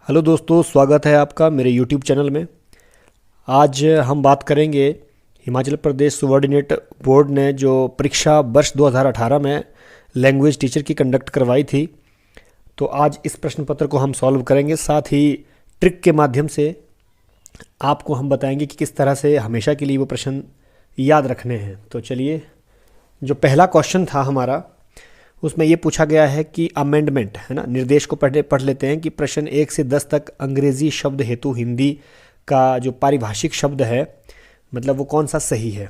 Hello दोस्तों, स्वागत है आपका मेरे यूट्यूब चैनल में। आज हम बात करेंगे हिमाचल प्रदेश सुबॉर्डिनेट बोर्ड ने जो परीक्षा वर्ष 2018 में लैंग्वेज टीचर की कंडक्ट करवाई थी, तो आज इस प्रश्न पत्र को हम सॉल्व करेंगे। साथ ही ट्रिक के माध्यम से आपको हम बताएंगे कि किस तरह से हमेशा के लिए वो प्रश्न याद रखने हैं। तो चलिए, जो पहला क्वेश्चन था हमारा, उसमें ये पूछा गया है कि अमेंडमेंट है ना, निर्देश को पढ़ लेते हैं कि प्रश्न 1 से 10 तक अंग्रेजी शब्द हेतु हिंदी का जो पारिभाषिक शब्द है, मतलब वो कौन सा सही है।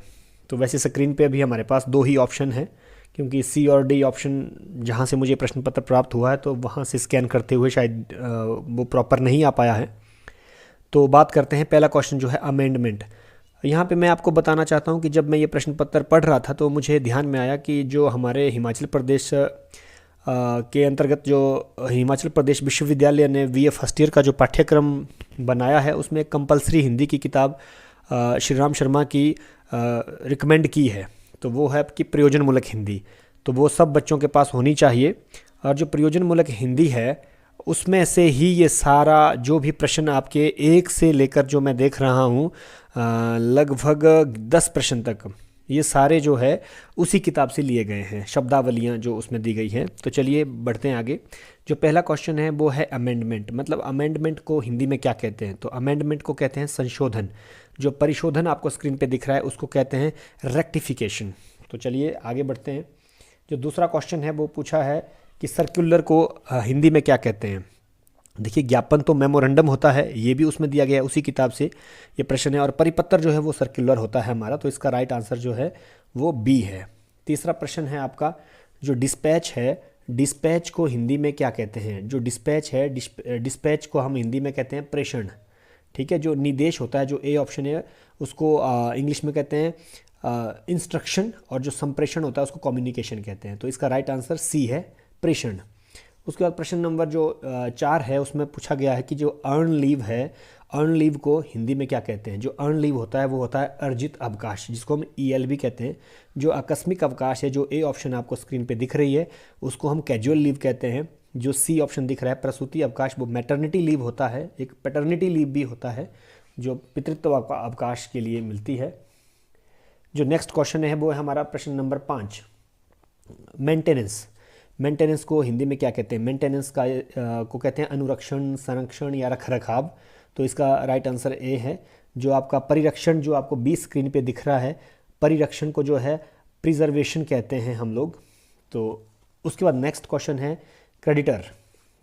तो वैसे स्क्रीन पे अभी हमारे पास दो ही ऑप्शन है, क्योंकि सी और डी ऑप्शन जहाँ से मुझे प्रश्न पत्र प्राप्त हुआ है तो वहाँ से स्कैन करते हुए शायद वो प्रॉपर नहीं आ पाया है। तो बात करते हैं, पहला क्वेश्चन जो है अमेंडमेंट। यहाँ पे मैं आपको बताना चाहता हूँ कि जब मैं ये प्रश्न पत्र पढ़ रहा था तो मुझे ध्यान में आया कि जो हमारे हिमाचल प्रदेश के अंतर्गत जो हिमाचल प्रदेश विश्वविद्यालय ने बीए फर्स्ट ईयर का जो पाठ्यक्रम बनाया है, उसमें कंपलसरी हिंदी की किताब श्री राम शर्मा की रिकमेंड की है। तो वो है आपकी प्रयोजनमूलक हिंदी, तो वो सब बच्चों के पास होनी चाहिए। और जो प्रयोजनमूलक हिंदी है, उसमें से ही ये सारा जो भी प्रश्न आपके एक से लेकर जो मैं देख रहा हूँ लगभग 10 प्रश्न तक, ये सारे जो है उसी किताब से लिए गए हैं, शब्दावलियाँ जो उसमें दी गई हैं। तो चलिए बढ़ते हैं आगे। जो पहला क्वेश्चन है वो है अमेंडमेंट। मतलब अमेंडमेंट को हिंदी में क्या कहते हैं? तो अमेंडमेंट को कहते हैं संशोधन। जो परिशोधन आपको स्क्रीन पे दिख रहा है उसको कहते हैं रेक्टिफिकेशन। तो चलिए आगे बढ़ते हैं। जो दूसरा क्वेश्चन है वो पूछा है कि सर्कुलर को हिंदी में क्या कहते हैं। देखिए, ज्ञापन तो मेमोरेंडम होता है, ये भी उसमें दिया गया है, उसी किताब से ये प्रश्न है। और परिपत्र जो है वो सर्कुलर होता है हमारा, तो इसका राइट आंसर जो है वो बी है। तीसरा प्रश्न है आपका, जो डिस्पैच है, डिस्पैच को हिंदी में क्या कहते हैं? जो डिस्पैच है, डिस्पैच को हम हिंदी में कहते हैं प्रेषण। ठीक है। जो निर्देश होता है, जो ए ऑप्शन है, उसको इंग्लिश में कहते हैं इंस्ट्रक्शन, और जो संप्रेषण होता है उसको कम्युनिकेशन कहते हैं। तो इसका राइट आंसर सी है, प्रेषण। उसके बाद प्रश्न नंबर जो 4 है, उसमें पूछा गया है कि जो अर्न लीव है, अर्न लीव को हिंदी में क्या कहते हैं? जो अर्न लीव होता है वो होता है अर्जित अवकाश, जिसको हम ईएल भी कहते हैं। जो आकस्मिक अवकाश है, जो ए ऑप्शन आपको स्क्रीन पे दिख रही है, उसको हम कैजुअल लीव कहते हैं। जो सी ऑप्शन दिख रहा है प्रसूति अवकाश, वो मैटरनिटी लीव होता है। एक पैटर्निटी लीव भी होता है जो पितृत्व अवकाश के लिए मिलती है। जो नेक्स्ट क्वेश्चन है वो है हमारा प्रश्न नंबर 5, मेंटेनेंस। मेंटेनेंस को हिंदी में क्या कहते हैं? मेंटेनेंस का को कहते हैं अनुरक्षण, संरक्षण या रख रखाव। तो इसका राइट आंसर ए है। जो आपका परिरक्षण, जो आपको बी स्क्रीन पे दिख रहा है, परिरक्षण को जो है प्रिजर्वेशन कहते हैं हम लोग। तो उसके बाद नेक्स्ट क्वेश्चन है क्रेडिटर।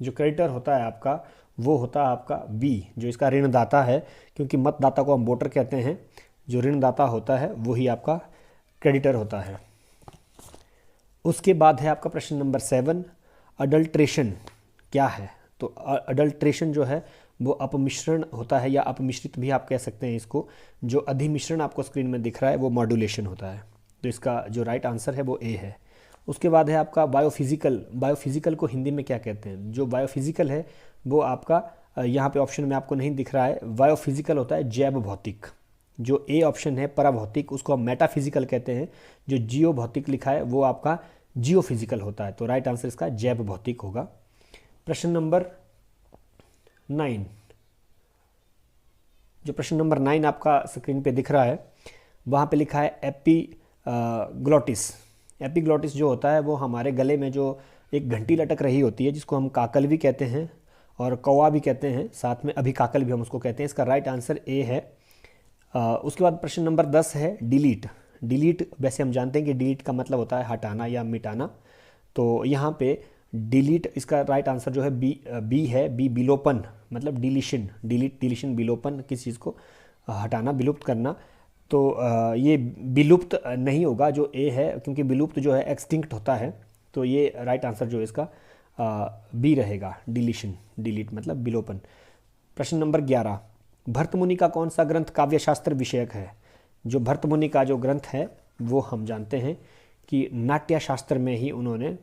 जो क्रेडिटर होता है आपका, वो होता है आपका बी, जो इसका ऋणदाता है, क्योंकि मतदाता को हम वोटर कहते हैं। जो ऋणदाता होता है वही आपका क्रेडिटर होता है। उसके बाद है आपका प्रश्न नंबर 7, अडल्ट्रेशन क्या है? तो अडल्ट्रेशन जो है वो अपमिश्रण होता है, या अपमिश्रित भी आप कह सकते हैं इसको। जो अधिमिश्रण आपको स्क्रीन में दिख रहा है वो मॉड्यूलेशन होता है। तो इसका जो राइट आंसर है वो ए है। उसके बाद है आपका बायोफिजिकल। बायोफिजिकल को हिंदी में क्या कहते हैं? जो बायोफिजिकल है वो आपका यहाँ पे ऑप्शन में आपको नहीं दिख रहा है, बायोफिजिकल होता है जैव भौतिक। जो ए ऑप्शन है पराभौतिक, उसको हम मेटाफिजिकल कहते हैं। जो जियो भौतिक लिखा है वो आपका जियो फिजिकल होता है। तो राइट आंसर इसका जैव भौतिक होगा। प्रश्न नंबर 9, जो प्रश्न नंबर 9 आपका स्क्रीन पे दिख रहा है, वहाँ पे लिखा है एपीग्लॉटिस। एपीग्लॉटिस जो होता है वो हमारे गले में जो एक घंटी लटक रही होती है, जिसको हम काकल भी कहते हैं और कौवा भी कहते हैं, साथ में अभिकाकल भी हम उसको कहते हैं। इसका राइट आंसर ए है। उसके बाद प्रश्न नंबर 10 है डिलीट। डिलीट वैसे हम जानते हैं कि डिलीट का मतलब होता है हटाना या मिटाना। तो यहाँ पे डिलीट, इसका राइट आंसर जो है बी है। बी विलोपन, मतलब डिलीशन, डिलीट डिलीशन विलोपन, किसी चीज़ को हटाना, विलुप्त करना। तो ये विलुप्त नहीं होगा जो ए है, क्योंकि विलुप्त जो है एक्सटिंक्ट होता है। तो ये राइट आंसर जो है इसका बी रहेगा, डिलीशन, डिलीट मतलब विलोपन। प्रश्न नंबर 11, भर्तमुनि का कौन सा ग्रंथ काव्यशास्त्र विषयक है? जो भर्तमुनि का जो ग्रंथ है वो हम जानते हैं कि नाट्यशास्त्र में ही उन्होंने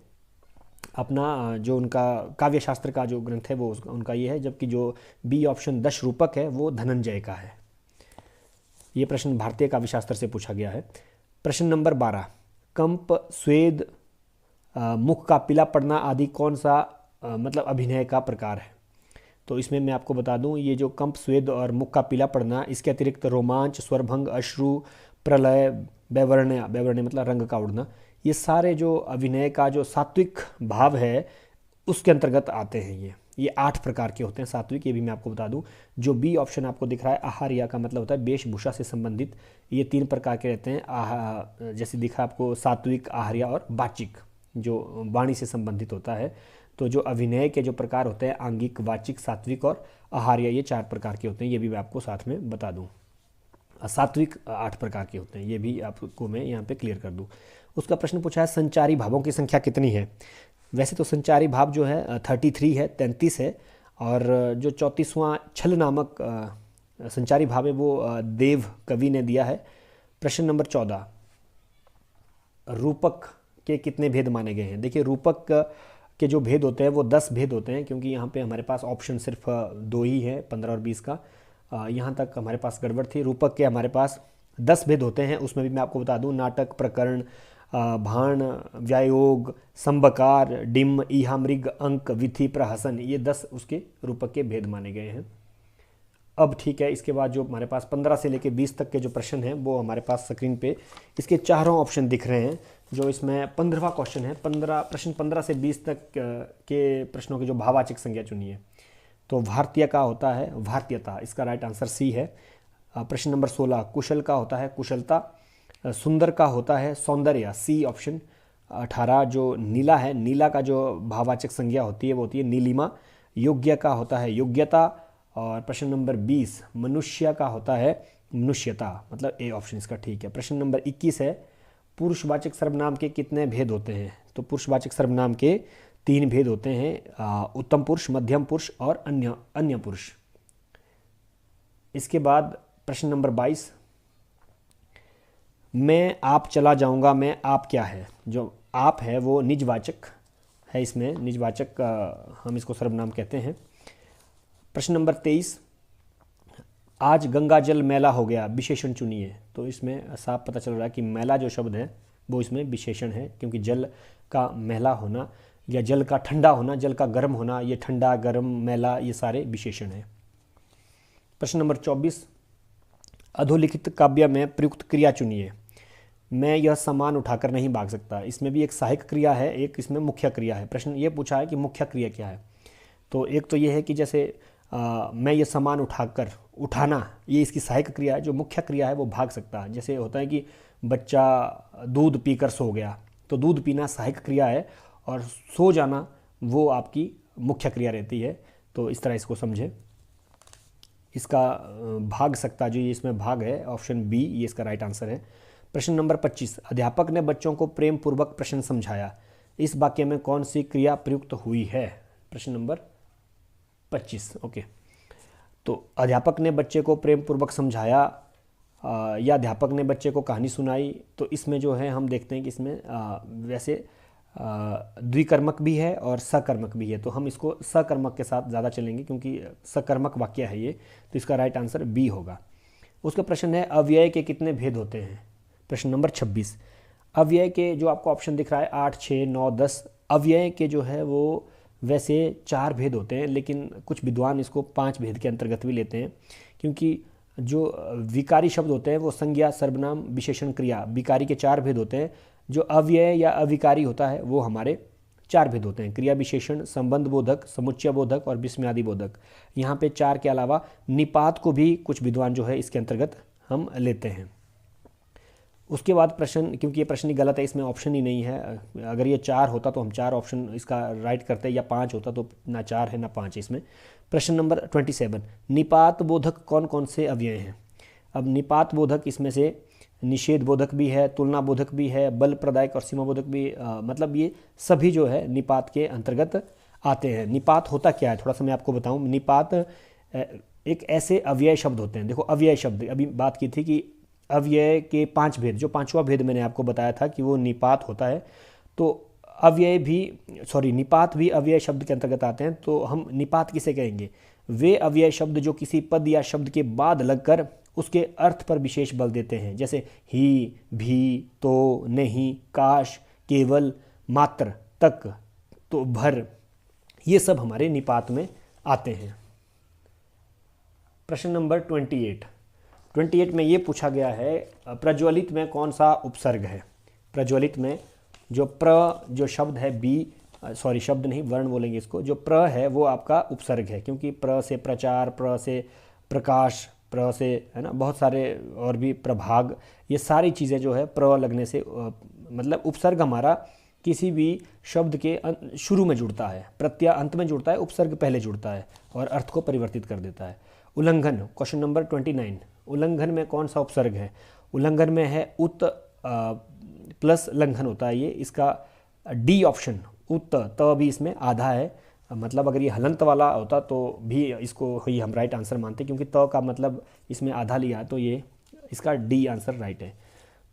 अपना जो उनका काव्यशास्त्र का जो ग्रंथ है वो उनका ये है। जबकि जो बी ऑप्शन दश रूपक है वो धनंजय का है। ये प्रश्न भारतीय काव्यशास्त्र से पूछा गया है। प्रश्न नंबर 12, कंप, स्वेद, मुख का पीला पड़ना आदि कौन सा मतलब अभिनय का प्रकार है? तो इसमें मैं आपको बता दूं, ये जो कंप, स्वेद और मुख का पीला पड़ना, इसके अतिरिक्त रोमांच, स्वरभंग, अश्रु, प्रलय, वैवर्ण्य, वैवर्ण्य मतलब रंग का उड़ना, ये सारे जो अभिनय का जो सात्विक भाव है उसके अंतर्गत आते हैं। ये 8 प्रकार के होते हैं सात्विक, ये भी मैं आपको बता दूं। जो बी ऑप्शन आपको दिख रहा है आहार्या का मतलब होता है वेशभूषा से संबंधित, ये 3 प्रकार के रहते हैं। जैसे दिखा आपको सात्विक, आहार्या और वाचिक, जो वाणी से संबंधित होता है। तो जो अभिनय के जो प्रकार होते हैं आंगिक, वाचिक, सात्विक और आहार्य, ये 4 प्रकार के होते हैं, ये भी मैं आपको साथ में बता दूं। सात्विक 8 प्रकार के होते हैं, ये भी आपको मैं यहाँ पे क्लियर कर दूं। उसका प्रश्न पूछा है संचारी भावों की संख्या कितनी है। वैसे तो संचारी भाव जो है 33 है, 33 है, और जो 34वां छल नामक संचारी भाव है वो देव कवि ने दिया है। प्रश्न नंबर 14, रूपक के कितने भेद माने गए हैं। देखिए रूपक के जो भेद होते हैं वो 10 भेद होते हैं, क्योंकि यहाँ पे हमारे पास ऑप्शन सिर्फ 2 ही है, 15 और 20 का। यहाँ तक हमारे पास गड़बड़ थी। रूपक के हमारे पास 10 भेद होते हैं, उसमें भी मैं आपको बता दूं नाटक, प्रकरण, भाण, व्यायोग, संबकार, डिम्ब, ईहा, मृग, अंक, विधि, प्रहसन, ये 10 उसके रूपक के भेद माने गए हैं। अब ठीक है, इसके बाद जो हमारे पास 15 से लेकर 20 तक के जो प्रश्न हैं वो हमारे पास स्क्रीन पे इसके चारों ऑप्शन दिख रहे हैं। जो इसमें 15वां क्वेश्चन है, 15 से 20 तक के प्रश्नों की जो भाववाचक संज्ञा चुनिए। तो भारतीय का होता है भारतीयता, इसका राइट आंसर सी है। प्रश्न नंबर 16, कुशल का होता है कुशलता, सुंदर का होता है सौंदर्य, सी ऑप्शन। 18, जो नीला है, नीला का जो भाववाचक संज्ञा होती है वो होती है नीलिमा। योग्य का होता है योग्यता। और प्रश्न नंबर 20, मनुष्य का होता है मनुष्यता, मतलब ए ऑप्शन इसका ठीक है। प्रश्न नंबर 21 है पुरुषवाचक सर्वनाम के कितने भेद होते हैं। तो पुरुषवाचक सर्वनाम के 3 भेद होते हैं, उत्तम पुरुष, मध्यम पुरुष और अन्य पुरुष। इसके बाद प्रश्न नंबर 22, मैं आप चला जाऊंगा, मैं आप क्या है। जो आप है वो निजवाचक है, इसमें निजवाचक हम इसको सर्वनाम कहते हैं। प्रश्न नंबर 23, आज गंगा जल मैला हो गया, विशेषण चुनिए। तो इसमें साफ पता चल रहा है कि मैला जो शब्द है वो इसमें विशेषण है, क्योंकि जल का मैला होना या जल का ठंडा होना, जल का गर्म होना, ये ठंडा, गर्म, मैला, ये सारे विशेषण हैं। प्रश्न नंबर 24, अधोलिखित काव्य में प्रयुक्त क्रिया चुनिए। मैं यह सामान उठाकर नहीं भाग सकता, इसमें भी एक सहायक क्रिया है, एक इसमें मुख्य क्रिया है। प्रश्न ये पूछा है कि मुख्य क्रिया क्या है। तो एक तो ये है कि जैसे मैं ये सामान उठाकर, उठाना ये इसकी सहायक क्रिया है। जो मुख्य क्रिया है वो भाग सकता है। जैसे होता है कि बच्चा दूध पीकर सो गया, तो दूध पीना सहायक क्रिया है और सो जाना वो आपकी मुख्य क्रिया रहती है। तो इस तरह इसको समझें। इसका भाग सकता जो ये इसमें भाग है, ऑप्शन बी, ये इसका राइट आंसर है। प्रश्न नंबर 25, अध्यापक ने बच्चों को प्रेम पूर्वक प्रश्न समझाया, इस वाक्य में कौन सी क्रिया प्रयुक्त हुई है। प्रश्न नंबर 25, ओके। तो अध्यापक ने बच्चे को प्रेम पूर्वक समझाया या अध्यापक ने बच्चे को कहानी सुनाई, तो इसमें जो है हम देखते हैं कि इसमें वैसे द्विकर्मक भी है और सकर्मक भी है। तो हम इसको सकर्मक के साथ ज़्यादा चलेंगे, क्योंकि सकर्मक वाक्य है ये। तो इसका राइट आंसर बी होगा। उसका प्रश्न है अव्यय के कितने भेद होते हैं। प्रश्न नंबर 26, अव्यय के जो आपको ऑप्शन दिख रहा है 8, 6, 9, 10, अव्यय के जो है वो वैसे 4 भेद होते हैं, लेकिन कुछ विद्वान इसको 5 भेद के अंतर्गत भी लेते हैं, क्योंकि जो विकारी शब्द होते हैं वो संज्ञा, सर्वनाम, विशेषण, क्रिया, विकारी के 4 भेद होते हैं। जो अव्यय या अविकारी होता है वो हमारे 4 भेद होते हैं, क्रिया विशेषण, संबंध बोधक, समुच्चय बोधक और विस्मयादि बोधक। यहाँ पे 4 के अलावा निपात को भी कुछ विद्वान जो है इसके अंतर्गत हम लेते हैं। उसके बाद प्रश्न, क्योंकि ये प्रश्न ही गलत है, इसमें ऑप्शन ही नहीं है। अगर ये 4 होता तो हम 4 ऑप्शन इसका राइट करते, या 5 होता तो ना 4 है ना 5 है इसमें। प्रश्न नंबर 27, निपात बोधक कौन कौन से अव्यय हैं। अब निपात बोधक इसमें से निषेध बोधक भी है, तुलना बोधक भी है, बल प्रदायक और सीमा बोधक भी, मतलब ये सभी जो है निपात के अंतर्गत आते हैं। निपात होता क्या है थोड़ा सा मैं आपको बताऊं। निपात एक ऐसे अव्यय शब्द होते हैं। देखो अव्यय शब्द, अभी बात की थी कि अव्यय के 5 भेद, जो 5वां भेद मैंने आपको बताया था कि वो निपात होता है। तो अव्यय भी, निपात भी अव्यय शब्द के अंतर्गत आते हैं। तो हम निपात किसे कहेंगे, वे अव्यय शब्द जो किसी पद या शब्द के बाद लगकर उसके अर्थ पर विशेष बल देते हैं, जैसे ही, भी, तो, नहीं, काश, केवल, मात्र, तक, तो, भर, ये सब हमारे निपात में आते हैं। प्रश्न नंबर 28 में ये पूछा गया है, प्रज्वलित में कौन सा उपसर्ग है। प्रज्वलित में जो जो शब्द है बी, सॉरी शब्द नहीं वर्ण बोलेंगे इसको, जो है वो आपका उपसर्ग है, क्योंकि से प्रचार, से प्रकाश, से है ना, बहुत सारे और भी प्रभाग, ये सारी चीज़ें जो है लगने से मतलब उपसर्ग हमारा किसी भी शब्द के शुरू में जुड़ता है, प्रत्यय अंत में जुड़ता है, उपसर्ग पहले जुड़ता है और अर्थ को परिवर्तित कर देता है। उल्लंघन, क्वेश्चन नंबर 29, उल्लंघन में कौन सा उपसर्ग है। उल्लंघन में है उत प्लस लंघन होता है ये, इसका डी ऑप्शन उत, त भी इसमें आधा है, मतलब अगर ये हलंत वाला होता तो भी इसको ही हम राइट आंसर मानते, क्योंकि त का मतलब इसमें आधा लिया, तो ये इसका डी आंसर राइट है।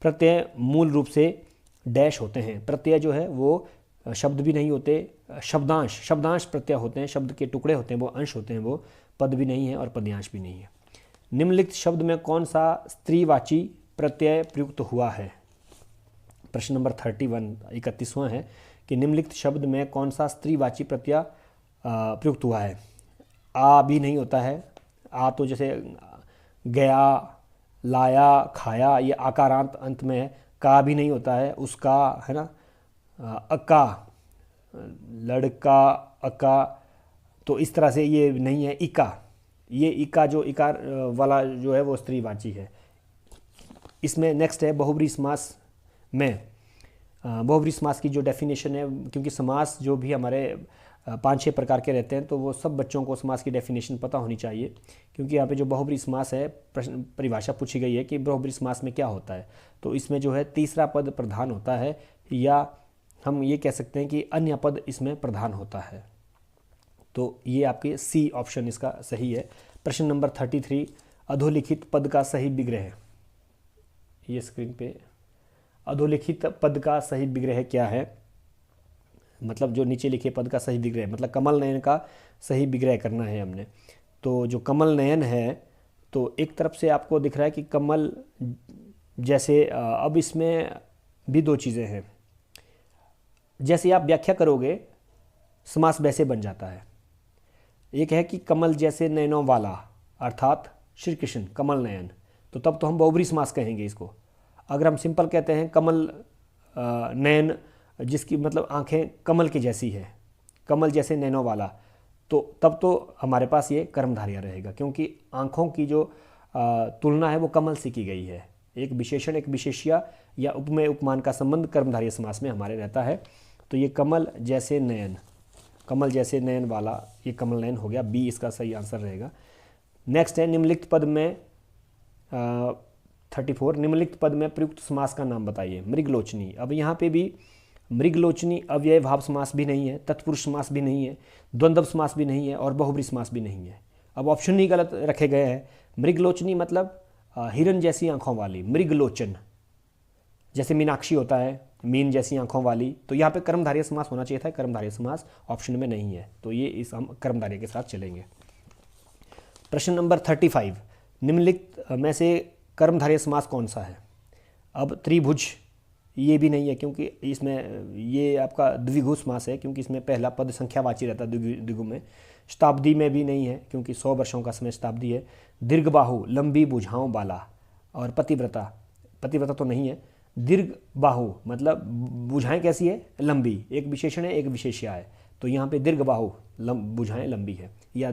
प्रत्यय मूल रूप से डैश होते हैं, प्रत्यय जो है वो शब्द भी नहीं होते, शब्दांश प्रत्यय होते हैं, शब्द के टुकड़े होते हैं, वो अंश होते हैं, वो पद भी नहीं है और पदयांश भी नहीं है। निम्नलिखित शब्द में कौन सा स्त्रीवाची प्रत्यय प्रयुक्त हुआ है। प्रश्न नंबर 31वां है कि निम्नलिखित शब्द में कौन सा स्त्रीवाची प्रत्यय प्रयुक्त हुआ है। आ भी नहीं होता है, आ तो जैसे गया, लाया, खाया, ये आकारांत अंत में है। का भी नहीं होता है, उसका, है ना, अका, लड़का, अका, तो इस तरह से ये नहीं है। इका, ये इका जो इकार वाला जो है वो स्त्रीवाची है। इसमें नेक्स्ट है बहुब्री समास में, बहुब्री समास की जो डेफिनेशन है, क्योंकि समास जो भी हमारे 5-6 प्रकार के रहते हैं, तो वो सब बच्चों को समास की डेफिनेशन पता होनी चाहिए, क्योंकि यहाँ पे जो बहुब्री समास है, प्रश्न परिभाषा पूछी गई है कि बहुब्री समास में क्या होता है। तो इसमें जो है तीसरा पद प्रधान होता है, या हम ये कह सकते हैं कि अन्य पद इसमें प्रधान होता है। तो ये आपके सी ऑप्शन इसका सही है। प्रश्न नंबर 33, अधोलिखित पद का सही विग्रह, ये स्क्रीन पे, अधोलिखित पद का सही विग्रह क्या है, मतलब जो नीचे लिखे पद का सही विग्रह, मतलब कमल नयन का सही विग्रह करना है हमने। तो जो कमल नयन है, तो एक तरफ से आपको दिख रहा है कि कमल जैसे, अब इसमें भी दो चीज़ें हैं, जैसे आप व्याख्या करोगे समास वैसे बन जाता है। एक है कि कमल जैसे नयनों वाला, अर्थात श्री कृष्ण कमल नयन, तो तब तो हम बहुब्री समास कहेंगे इसको। अगर हम सिंपल कहते हैं कमल नयन, जिसकी मतलब आंखें कमल की जैसी है, कमल जैसे नैनों वाला, तो तब तो हमारे पास ये कर्मधारय रहेगा, क्योंकि आँखों की जो तुलना है वो कमल से की गई है। एक विशेषण, एक विशेष्या या उपमेय उपमान का संबंध कर्मधारय समास में हमारे रहता है। तो ये कमल जैसे नयन, कमल जैसे नयन वाला, ये कमल नयन हो गया, बी इसका सही आंसर रहेगा। नेक्स्ट है निम्नलिखित पद में 34, निम्नलिखित पद में प्रयुक्त समास का नाम बताइए। मृगलोचनी, अब यहाँ पे भी मृगलोचनी अव्यय भाव समास भी नहीं है, तत्पुरुष समास भी नहीं है, द्वंद्व समास भी नहीं है और बहुब्री समास भी नहीं है। अब ऑप्शन ही गलत रखे गए हैं। मृगलोचनी मतलब हिरन जैसी आंखों वाली, मृगलोचन जैसे मीनाक्षी होता है, मीन जैसी आंखों वाली, तो यहाँ पे कर्मधारय समास होना चाहिए था, कर्मधारय समास ऑप्शन में नहीं है, तो ये इस हम कर्मधारय के साथ चलेंगे। प्रश्न नंबर 35, निम्नलिखित में से कर्मधारय समास कौन सा है। अब त्रिभुज, ये भी नहीं है, क्योंकि इसमें ये आपका द्विगु समास है, क्योंकि इसमें पहला पद संख्यावाची रहता है द्विगु में। शताब्दी में भी नहीं है, क्योंकि 100 वर्षों का समय शताब्दी है। दीर्घबाहु, लंबी भुजाओं वाला, और पतिव्रता, पतिव्रता तो नहीं है। दीर्घबाहु मतलब भुजाएं कैसी है, लंबी, एक विशेषण है एक विशेष्या है, तो यहाँ पे दीर्घबाहु भुजाएं लंबी है, या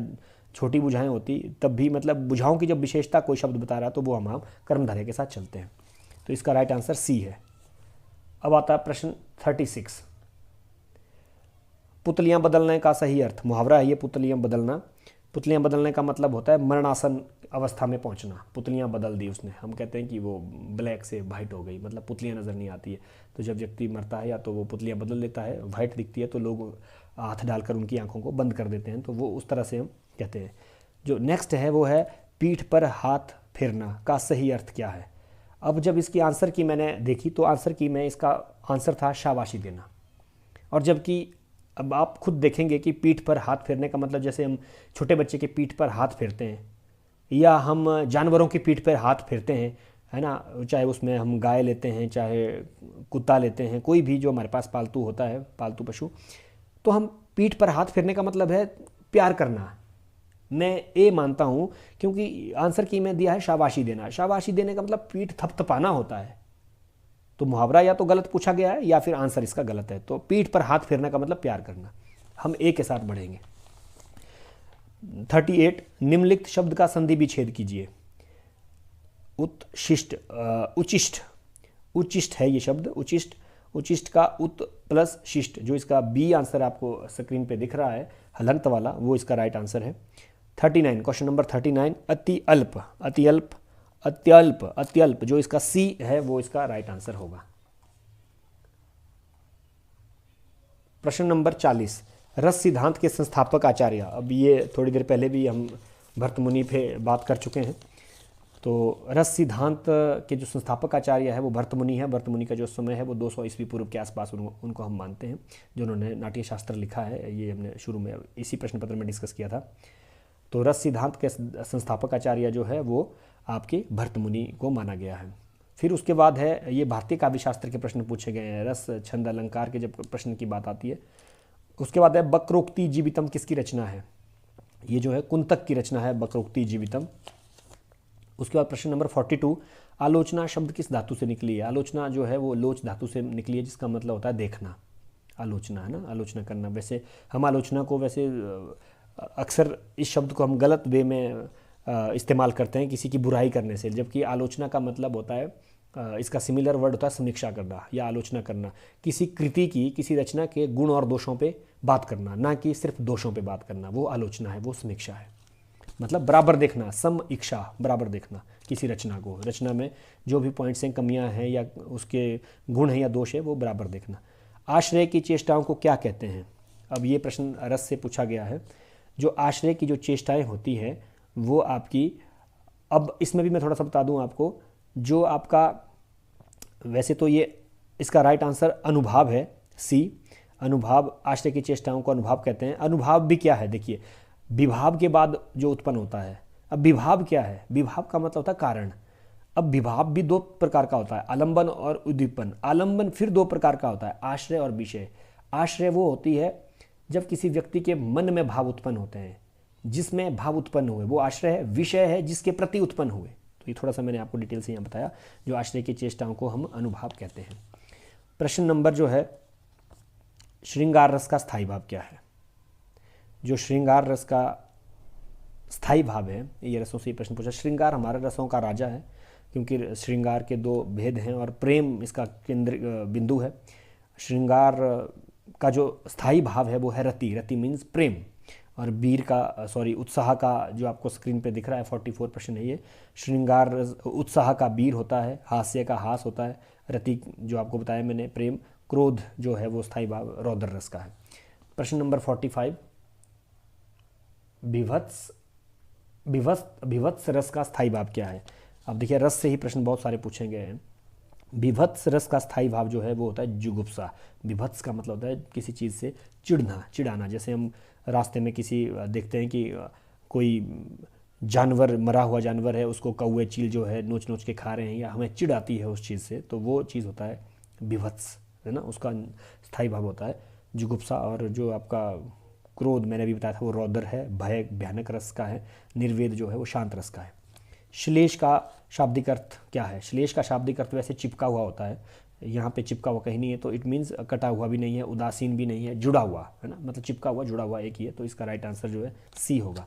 छोटी भुजाएं होती तब भी, मतलब भुजाओं की जब विशेषता कोई शब्द बता रहा है तो वो हम कर्मधारय के साथ चलते हैं, तो इसका राइट आंसर सी है। अब आता है प्रश्न 36, पुतलियां बदलने का सही अर्थ। मुहावरा है ये, पुतलियां बदलना। पुतलियां बदलने का मतलब होता है मरणासन अवस्था में पहुंचना। पुतलियां बदल दी उसने, हम कहते हैं कि वो ब्लैक से वाइट हो गई, मतलब पुतलियां नज़र नहीं आती है। तो जब व्यक्ति मरता है या तो वो पुतलियां बदल लेता है, वाइट दिखती है, तो लोग हाथ डालकर उनकी आंखों को बंद कर देते हैं, तो वो उस तरह से हम कहते हैं। जो नेक्स्ट है वो है पीठ पर हाथ फेरना का सही अर्थ क्या है। अब जब इसकी आंसर की मैंने देखी तो आंसर की में इसका आंसर था शाबाशी देना, और जबकि अब आप खुद देखेंगे कि पीठ पर हाथ फेरने का मतलब जैसे हम छोटे बच्चे के पीठ पर हाथ फेरते हैं, या हम जानवरों की पीठ पर हाथ फेरते हैं, है ना, चाहे उसमें हम गाय लेते हैं, चाहे कुत्ता लेते हैं, कोई भी जो हमारे पास पालतू होता है, पालतू पशु, तो हम पीठ पर हाथ फेरने का मतलब है प्यार करना, मैं ए मानता हूँ, क्योंकि आंसर की में दिया है शाबाशी देना। शाबाशी देने का मतलब पीठ थपथपाना होता है, तो मुहावरा या तो गलत पूछा गया है या फिर आंसर इसका गलत है। तो पीठ पर हाथ फेरने का मतलब प्यार करना। हम ए के साथ बढ़ेंगे। 38, निम्नलिखित शब्द का संधि विच्छेद कीजिए। उत्शिष्ट, उचिष्ट, उचिष्ट है ये शब्द, उचिष्ट। उचिष्ट का उत प्लस शिष्ट, जो इसका बी आंसर आपको स्क्रीन पे दिख रहा है हलंत वाला, वो इसका राइट आंसर है। 39, क्वेश्चन नंबर 39, अति अल्प, अति अल्प, अत्यल्प, अत्यल्प, जो इसका सी है वो इसका राइट आंसर होगा। प्रश्न नंबर 40, रस सिद्धांत के संस्थापक आचार्य। अब ये थोड़ी देर पहले भी हम भर्तमुनि पे बात कर चुके हैं। तो रस सिद्धांत के जो संस्थापक आचार्य है वो भर्तमुनि है। भर्तमुनि का जो समय है वो 200 ईस्वी पूर्व के आसपास उनको हम मानते हैं, जिन्होंने नाट्य शास्त्र लिखा है। ये हमने शुरू में इसी प्रश्न पत्र में डिस्कस किया था। तो रस सिद्धांत के संस्थापक आचार्य जो है वो आपके भर्तमुनि को माना गया है। फिर उसके बाद है, ये भारतीय काव्य शास्त्र के प्रश्न पूछे गए हैं। रस, छंद, अलंकार के जब प्रश्न की बात आती है। उसके बाद है वक्रोक्ति जीवितम किसकी रचना है? ये जो है कुंतक की रचना है, वक्रोक्ति जीवितम। उसके बाद प्रश्न नंबर 42, आलोचना शब्द किस धातु से निकली है? आलोचना जो है वो लोच धातु से निकली है, जिसका मतलब होता है देखना। आलोचना है ना, आलोचना करना। वैसे हम आलोचना को वैसे अक्सर इस शब्द को हम गलत वे में इस्तेमाल करते हैं किसी की बुराई करने से, जबकि आलोचना का मतलब होता है, इसका सिमिलर वर्ड होता है समीक्षा करना या आलोचना करना। किसी कृति की, किसी रचना के गुण और दोषों पे बात करना, ना कि सिर्फ दोषों पे बात करना, वो आलोचना है, वो समीक्षा है। मतलब बराबर देखना, सम इच्छा, बराबर देखना किसी रचना को। रचना में जो भी पॉइंट्स हैं, कमियां हैं या उसके गुण हैं या दोष है, वो बराबर देखना। आश्रय की चेष्टाओं को क्या कहते हैं? अब ये प्रश्न रस से पूछा गया है। जो आश्रय की जो चेष्टाएं होती हैं वो आपकी, अब इसमें भी मैं थोड़ा सा बता दूं आपको, जो आपका, वैसे तो ये इसका राइट आंसर अनुभाव है, सी। अनुभाव, आश्रय की चेष्टाओं को अनुभाव कहते हैं। अनुभाव भी क्या है? देखिए, विभाव के बाद जो उत्पन्न होता है। अब विभाव क्या है? विभाव का मतलब होता है कारण। अब विभाव भी दो प्रकार का होता है, आलंबन और उद्दीपन। आलंबन फिर दो प्रकार का होता है, आश्रय और विषय। आश्रय वो होती है जब किसी व्यक्ति के मन में भाव उत्पन्न होते हैं, जिसमें भाव उत्पन्न हुए, वो आश्रय है। विषय है जिसके प्रति उत्पन्न हुए। तो ये थोड़ा सा मैंने आपको डिटेल से यहाँ बताया। जो आश्रय की चेष्टाओं को हम अनुभाव कहते हैं। प्रश्न नंबर जो है, श्रृंगार रस का स्थायी भाव क्या है? जो श्रृंगार रस का स्थायी भाव है, ये रसों से प्रश्न पूछा। श्रृंगार हमारे रसों का राजा है, क्योंकि श्रृंगार के दो भेद हैं और प्रेम इसका केंद्र बिंदु है। श्रृंगार का जो स्थायी भाव है वो है रति। रति मीन्स प्रेम। और वीर का, सॉरी, उत्साह का, जो आपको स्क्रीन पे दिख रहा है 44 प्रश्न है ये। श्रृंगार उत्साह का वीर होता है, हास्य का हास होता है। रति जो आपको बताया मैंने प्रेम। क्रोध जो है वो स्थायी भाव रौद्र रस का है। प्रश्न नंबर 45, विभत्स रस का स्थायी भाव क्या है? अब देखिए, रस से ही प्रश्न बहुत सारे पूछे गए हैं। विभत्स रस का स्थायी भाव जो है वो होता है जुगुप्सा। विभत्स का मतलब होता है किसी चीज़ से चिढ़ना, चिढ़ाना। जैसे हम रास्ते में किसी देखते हैं कि कोई जानवर, मरा हुआ जानवर है, उसको कौवे चील जो है नोच नोच के खा रहे हैं, या हमें चिढ़ आती है उस चीज़ से, तो वो चीज़ होता है विभत्स, है ना, उसका स्थायी भाव होता है जुगुप्सा। और जो आपका क्रोध मैंने भी बताया था वो रौद्र है, भय भयानक रस का है। निर्वेद जो है वो शांत रस का है। श्लेष का शाब्दिक अर्थ क्या है? श्लेष का शाब्दिक अर्थ वैसे चिपका हुआ होता है, यहाँ पे चिपका हुआ कहीं नहीं है, तो इट मीन्स कटा हुआ भी नहीं है, उदासीन भी नहीं है, जुड़ा हुआ है ना, मतलब चिपका हुआ, जुड़ा हुआ एक ही है। तो इसका राइट आंसर जो है सी होगा।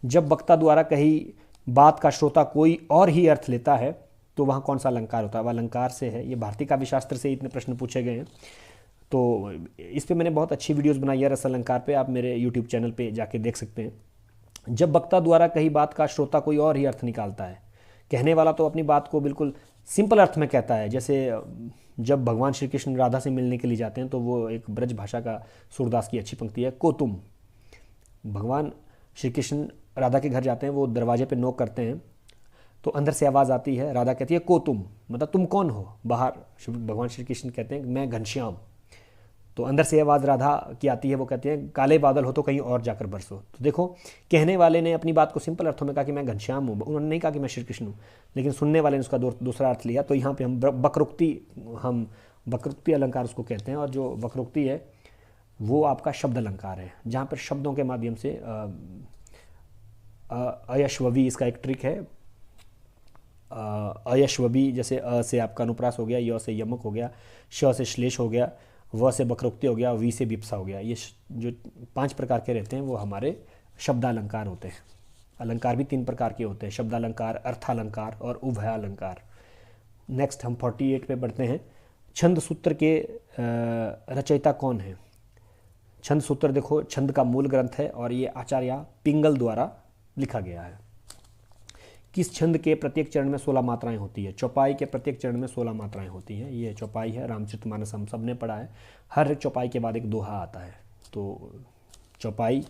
जब वक्ता द्वारा कही बात का श्रोता कोई और ही अर्थ लेता है तो वहाँ कौन सा अलंकार होता है? वह अलंकार से है। ये भारतीय काव्य शास्त्र से इतने प्रश्न पूछे गए हैं, तो इस पे मैंने बहुत अच्छी वीडियोस बनाई है रस अलंकार पे, आप मेरे यूट्यूब चैनल पे जाके देख सकते हैं। जब वक्ता द्वारा कही बात का श्रोता कोई और ही अर्थ निकालता है। कहने वाला तो अपनी बात को बिल्कुल सिंपल अर्थ में कहता है। जैसे जब भगवान श्री कृष्ण राधा से मिलने के लिए जाते हैं तो वो एक ब्रज भाषा का सूरदास की अच्छी पंक्ति है, को तुम। भगवान श्री कृष्ण राधा के घर जाते हैं, वो दरवाजे पे नॉक करते हैं तो अंदर से आवाज़ आती है, राधा कहती है को तुम, मतलब तुम कौन हो? बाहर भगवान श्री कृष्ण कहते हैं मैं घनश्याम। तो अंदर से आवाज़ राधा की आती है, वो कहते हैं काले बादल हो तो कहीं और जाकर बरसो। तो देखो, कहने वाले ने अपनी बात को सिंपल अर्थों में कहा कि मैं घनश्याम हूँ, उन्होंने नहीं कहा कि मैं श्री कृष्ण हूँ, लेकिन सुनने वाले ने उसका दूसरा अर्थ लिया। तो यहाँ पे हम वक्रोक्ति अलंकार उसको कहते हैं। और जो वक्रोक्ति है वो आपका शब्द अलंकार है, जहाँ पर शब्दों के माध्यम से अयशवी इसका एक ट्रिक है। अयशवी, जैसे अ से आपका अनुप्रास हो गया, य से यमक हो गया, श से श्लेष हो गया, व से बकरोक्ति हो गया, वी से विप्सा हो गया। ये जो 5 प्रकार के रहते हैं वो हमारे शब्दालंकार होते हैं। अलंकार भी 3 प्रकार के होते हैं, शब्दालंकार, अर्थालंकार और उभयालंकार। नेक्स्ट हम 48 पे बढ़ते हैं। छंद सूत्र के रचयिता कौन है? छंद सूत्र देखो, छंद का मूल ग्रंथ है और ये आचार्य पिंगल द्वारा लिखा गया है। किस छंद के प्रत्येक चरण में 16 मात्राएं होती है? चौपाई के प्रत्येक चरण में 16 मात्राएं होती हैं। ये चौपाई है, रामचरितमानस हम सब ने पढ़ा है। हर चौपाई के बाद एक दोहा आता है, तो चौपाई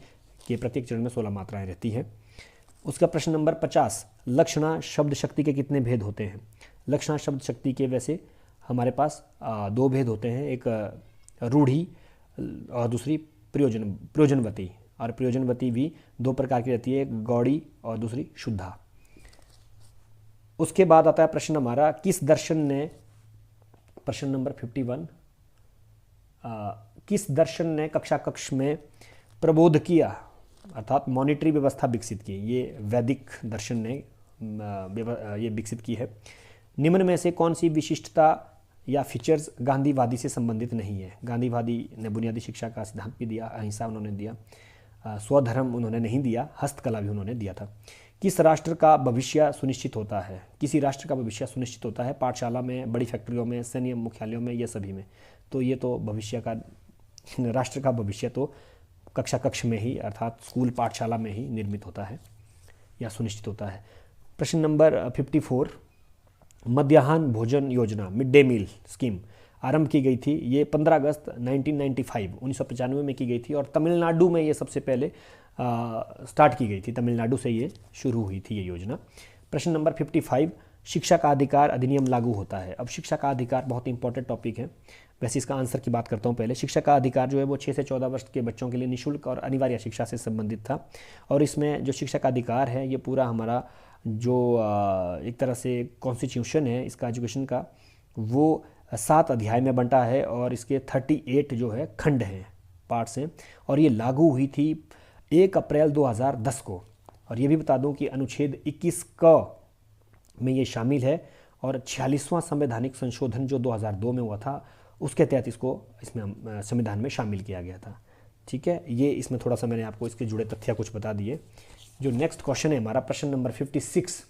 के प्रत्येक चरण में 16 मात्राएं रहती हैं। उसका प्रश्न नंबर 50, लक्षणा शब्द शक्ति के कितने भेद होते हैं? लक्षणा शब्द शक्ति के वैसे हमारे पास 2 भेद होते हैं, एक रूढ़ी और दूसरी प्रयोजनवती। और प्रयोजनवती भी 2 प्रकार की रहती है, एक गौड़ी और दूसरी शुद्धा। उसके बाद आता है प्रश्न हमारा, किस दर्शन ने, प्रश्न नंबर 51, किस दर्शन ने कक्षा कक्ष में प्रबोध किया अर्थात मॉनिटरी व्यवस्था विकसित की? ये वैदिक दर्शन ने ये विकसित की है। निम्न में से कौन सी विशिष्टता या फीचर्स गांधीवादी से संबंधित नहीं है? गांधीवादी ने बुनियादी शिक्षा का सिद्धांत भी दिया, अहिंसा उन्होंने दिया, स्वधर्म उन्होंने नहीं दिया, हस्तकला भी उन्होंने दिया था। किस राष्ट्र का भविष्य सुनिश्चित होता है? किसी राष्ट्र का भविष्य सुनिश्चित होता है पाठशाला में, बड़ी फैक्ट्रियों में, सैन्य मुख्यालयों में, ये सभी में। तो ये तो भविष्य का, राष्ट्र का भविष्य तो कक्षा कक्ष में ही अर्थात स्कूल पाठशाला में ही निर्मित होता है या सुनिश्चित होता है। प्रश्न नंबर 54, मध्याह्न भोजन योजना, मिड डे मील स्कीम आरंभ की गई थी। ये 15 अगस्त 1995 में की गई थी और तमिलनाडु में ये सबसे पहले स्टार्ट की गई थी। तमिलनाडु से ये शुरू हुई थी ये योजना। प्रश्न नंबर 55, शिक्षा का अधिकार अधिनियम लागू होता है। अब शिक्षा का अधिकार बहुत इंपॉर्टेंट टॉपिक है, वैसे इसका आंसर की बात करता हूँ पहले। शिक्षा का अधिकार जो है वो 6 से 14 वर्ष के बच्चों के लिए निःशुल्क और अनिवार्य शिक्षा से संबंधित था। और इसमें जो शिक्षा का अधिकार है ये पूरा हमारा जो एक तरह से कॉन्स्टिट्यूशन है इसका एजुकेशन का, वो 7 अध्याय में बंटा है और इसके 38 जो है खंड हैं, पार्ट्स हैं। और ये लागू हुई थी 1 अप्रैल 2010 को। और ये भी बता दूं कि अनुच्छेद 21 क में ये शामिल है और 46वां संवैधानिक संशोधन जो 2002 में हुआ था उसके तहत इसको इसमें संविधान में शामिल किया गया था। ठीक है, ये इसमें थोड़ा सा मैंने आपको इसके जुड़े तथ्य कुछ बता दिए। जो नेक्स्ट क्वेश्चन है हमारा, प्रश्न नंबर 56,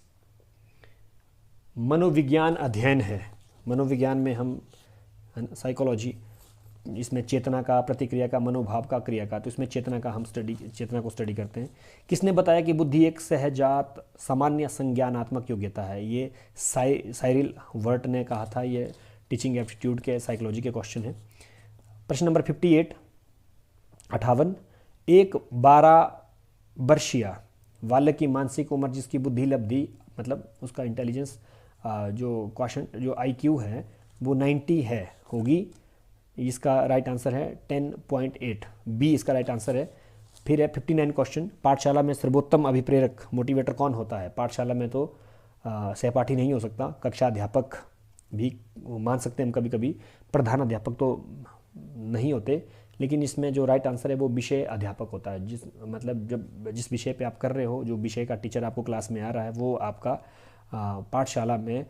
मनोविज्ञान अध्ययन है। मनोविज्ञान में हम साइकोलॉजी, इसमें चेतना का, प्रतिक्रिया का, मनोभाव का, क्रिया का, तो इसमें चेतना का हम चेतना को स्टडी करते हैं। किसने बताया कि बुद्धि एक सहजात सामान्य संज्ञानात्मक योग्यता है? ये साइरिल वर्ट ने कहा था। ये टीचिंग एप्टीट्यूड के साइकोलॉजी के क्वेश्चन है। प्रश्न नंबर 58, एक 12 वर्षीय बालक की मानसिक उम्र जिसकी बुद्धि लब्धि मतलब उसका इंटेलिजेंस जो क्वेश्चन जो IQ है वो 90 है होगी। इसका राइट आंसर है 10.8, बी इसका राइट आंसर है। फिर है 59 क्वेश्चन, पाठशाला में सर्वोत्तम अभिप्रेरक मोटिवेटर कौन होता है? पाठशाला में तो सहपाठी नहीं हो सकता, कक्षा अध्यापक भी मान सकते हैं हम कभी कभी, प्रधान अध्यापक तो नहीं होते। लेकिन इसमें जो राइट आंसर है वो विषय अध्यापक होता है। जिस विषय पे आप कर रहे हो, जो विषय का टीचर आपको क्लास में आ रहा है, वो आपका पाठशाला में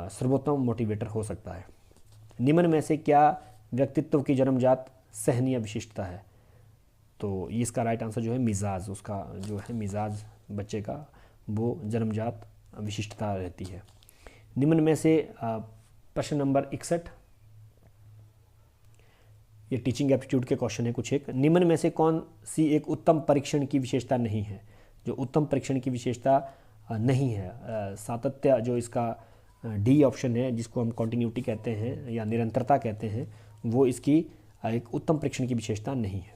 सर्वोत्तम मोटिवेटर हो सकता है। निम्न में से क्या व्यक्तित्व की जन्मजात सहनीय विशिष्टता है? तो ये इसका राइट आंसर जो है मिजाज, उसका जो है मिजाज बच्चे का वो जन्मजात विशिष्टता रहती है। निम्न में से प्रश्न नंबर 61, ये टीचिंग एप्टीट्यूड के क्वेश्चन है कुछ एक। निम्न में से कौन सी एक उत्तम परीक्षण की विशेषता नहीं है? जो उत्तम परीक्षण की विशेषता नहीं है, सातत्य जो इसका डी ऑप्शन है, जिसको हम कॉन्टिन्यूटी कहते हैं या निरंतरता कहते हैं, वो इसकी एक उत्तम परीक्षण की विशेषता नहीं है।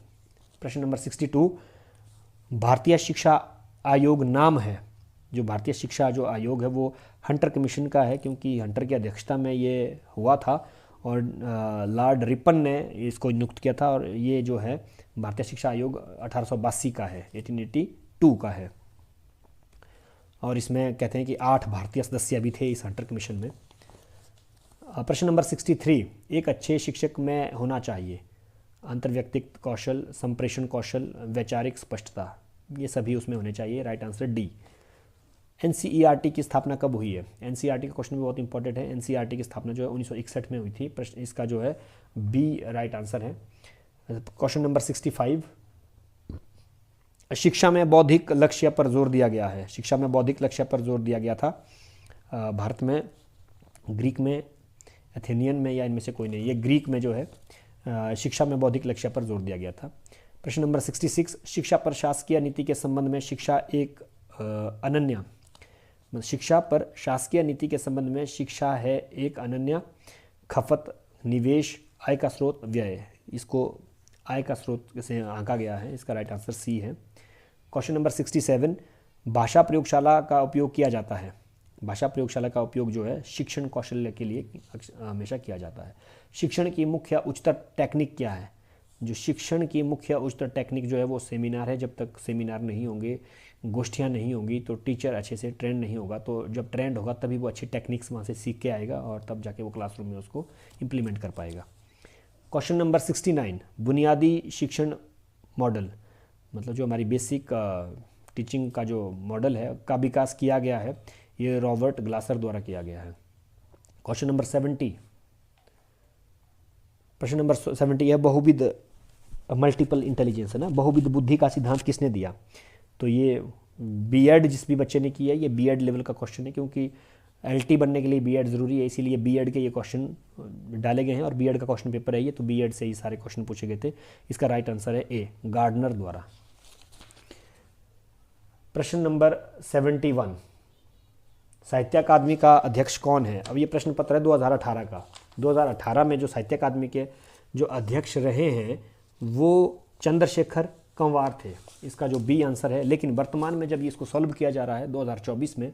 प्रश्न नंबर 62, भारतीय शिक्षा आयोग नाम है। जो भारतीय शिक्षा जो आयोग है वो हंटर कमीशन का है, क्योंकि हंटर की अध्यक्षता में ये हुआ था और लॉर्ड रिपन ने इसको नियुक्त किया था। और ये जो है भारतीय शिक्षा आयोग 1882 का है, 1882 का है। और इसमें कहते हैं कि 8 भारतीय सदस्य भी थे इस हंटर कमीशन में। प्रश्न नंबर 63, एक अच्छे शिक्षक में होना चाहिए अंतर्व्यक्तिक कौशल, संप्रेषण कौशल, वैचारिक स्पष्टता। ये सभी उसमें होने चाहिए। Right answer D. एनसीईआरटी की स्थापना कब हुई है? एनसीईआरटी का क्वेश्चन भी बहुत इंपॉर्टेंट है। एनसीईआरटी की स्थापना जो है 1961 में हुई थी। प्रश्न इसका जो है बी राइट आंसर है। क्वेश्चन नंबर 65, शिक्षा में बौद्धिक लक्ष्य पर जोर दिया गया है। शिक्षा में बौद्धिक लक्ष्य पर जोर दिया गया था भारत में, ग्रीक में, एथेनियन में, या इनमें से कोई नहीं। ये ग्रीक में जो है शिक्षा में बौद्धिक लक्ष्य पर जोर दिया गया था। प्रश्न नंबर 66, शिक्षा पर शासकीय नीति के संबंध में शिक्षा एक अनन्य, शिक्षा पर शासकीय नीति के संबंध में शिक्षा है एक अनन्य खपत, निवेश, आय का स्रोत, व्यय। इसको आय का स्रोत से आंका गया है। इसका राइट आंसर सी है। क्वेश्चन नंबर 67, भाषा प्रयोगशाला का उपयोग किया जाता है। भाषा प्रयोगशाला का उपयोग जो है शिक्षण कौशल्य के लिए हमेशा किया जाता है। शिक्षण की मुख्य उच्चतर टेक्निक क्या है? जो शिक्षण की मुख्य उच्चतर टेक्निक जो है वो सेमिनार है। जब तक सेमिनार नहीं होंगे, गोष्ठियाँ नहीं होंगी, तो टीचर अच्छे से ट्रेंड नहीं होगा। तो जब ट्रेंड होगा तभी वो अच्छी टेक्निक्स वहाँ से सीख के आएगा और तब जाके वो क्लासरूम में उसको इम्प्लीमेंट कर पाएगा। क्वेश्चन नंबर 69, बुनियादी शिक्षण मॉडल, मतलब जो हमारी बेसिक टीचिंग का जो मॉडल है का विकास किया गया है, ये रॉबर्ट ग्लासर द्वारा किया गया है। क्वेश्चन नंबर 70, प्रश्न नंबर 70 है बहुविध मल्टीपल इंटेलिजेंस है ना, बहुविध बुद्धि का सिद्धांत किसने दिया? तो ये बीएड जिस भी बच्चे ने किया है, ये बीएड लेवल का क्वेश्चन है, क्योंकि एलटी बनने के लिए बीएड ज़रूरी है, इसीलिए बीएड के ये क्वेश्चन डाले गए हैं और बीएड का क्वेश्चन पेपर है ये, तो बीएड से ही सारे क्वेश्चन पूछे गए थे। इसका राइट आंसर है ए, गार्डनर द्वारा। प्रश्न नंबर 71, साहित्य अकादमी का अध्यक्ष कौन है? अब ये प्रश्न पत्र है 2018 का। 2018 में जो साहित्य अकादमी के जो अध्यक्ष रहे हैं वो चंद्रशेखर कंवार थे। इसका जो बी आंसर है। लेकिन वर्तमान में जब ये इसको सॉल्व किया जा रहा है 2024 में,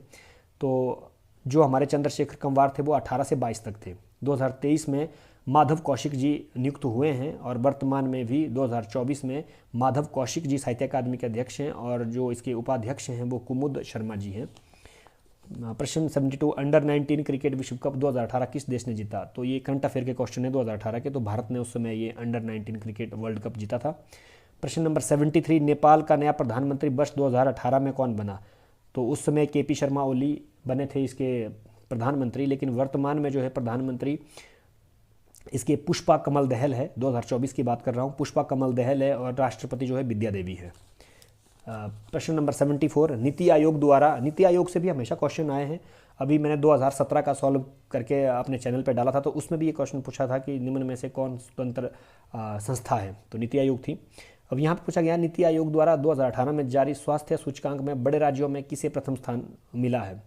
तो जो हमारे चंद्रशेखर कंवार थे वो 18 से 22 तक थे। 2023 में माधव कौशिक जी नियुक्त हुए हैं और वर्तमान में भी 2024 में माधव कौशिक जी साहित्य अकादमी के अध्यक्ष हैं और जो इसके उपाध्यक्ष हैं वो कुमुद शर्मा जी हैं। प्रश्न 72, अंडर 19 क्रिकेट विश्व कप 2018 किस देश ने जीता? तो ये करंट अफेयर के क्वेश्चन है 2018 के, तो भारत ने उस समय ये अंडर 19 क्रिकेट वर्ल्ड कप जीता था। प्रश्न नंबर 73, नेपाल का नया प्रधानमंत्री वर्ष 2018 में कौन बना? तो उस समय केपी शर्मा ओली बने थे इसके प्रधानमंत्री, लेकिन वर्तमान में जो है प्रधानमंत्री इसके पुष्पा कमल दहल है। 2024 की बात कर रहा हूँ, पुष्पा कमल दहल है और राष्ट्रपति जो है विद्या देवी है। प्रश्न नंबर 74, नीति आयोग द्वारा, नीति आयोग से भी हमेशा क्वेश्चन आए हैं। अभी मैंने 2017 का सॉल्व करके अपने चैनल पर डाला था, तो उसमें भी ये क्वेश्चन पूछा था कि निम्न में से कौन स्वतंत्र संस्था है, तो नीति आयोग थी। अब यहाँ पे पूछा गया नीति आयोग द्वारा 2018 में जारी स्वास्थ्य सूचकांक में बड़े राज्यों में किसे प्रथम स्थान मिला है?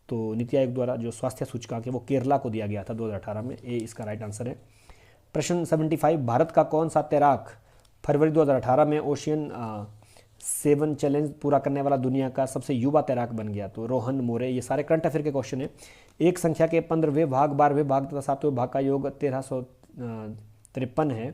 तो नीति आयोग द्वारा जो स्वास्थ्य सूचकांक है वो केरला को दिया गया था 2018 में। ए इसका राइट आंसर है। प्रश्न 75, भारत का कौन सा तैराक फरवरी 2018 में ओशियन 7 चैलेंज पूरा करने वाला दुनिया का सबसे युवा तैराक बन गया? तो रोहन मोरे। ये सारे करंट अफेयर के क्वेश्चन है। एक संख्या के 15वें भाग, 12वें भाग तथा 7वें भाग का योग 1353 है,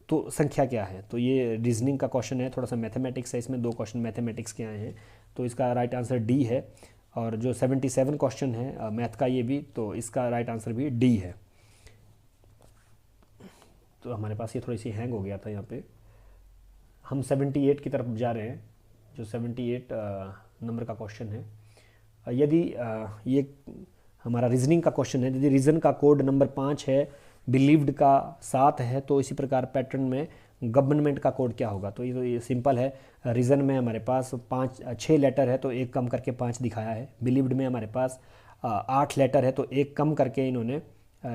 तो संख्या क्या है? तो ये रीजनिंग का क्वेश्चन है, थोड़ा सा मैथमेटिक्स है इसमें, 2 क्वेश्चन मैथमेटिक्स के आए हैं, तो इसका राइट आंसर डी है। और जो 77 क्वेश्चन है मैथ का ये भी, तो इसका राइट आंसर भी डी है। तो हमारे पास ये थोड़ी सी हैंग हो गया था यहाँ पे। हम 78 की तरफ जा रहे हैं, जो 78 नंबर का क्वेश्चन है। यदि ये हमारा रीजनिंग का क्वेश्चन है, यदि रीजन का कोड नंबर 5 है, बिलीव्ड का 7 है, तो इसी प्रकार पैटर्न में गवर्नमेंट का कोड क्या होगा? तो ये सिंपल है। रीजन में हमारे पास 6 लेटर है, तो एक कम करके 5 दिखाया है। बिलीव्ड में हमारे पास 8 लेटर है, तो एक कम करके इन्होंने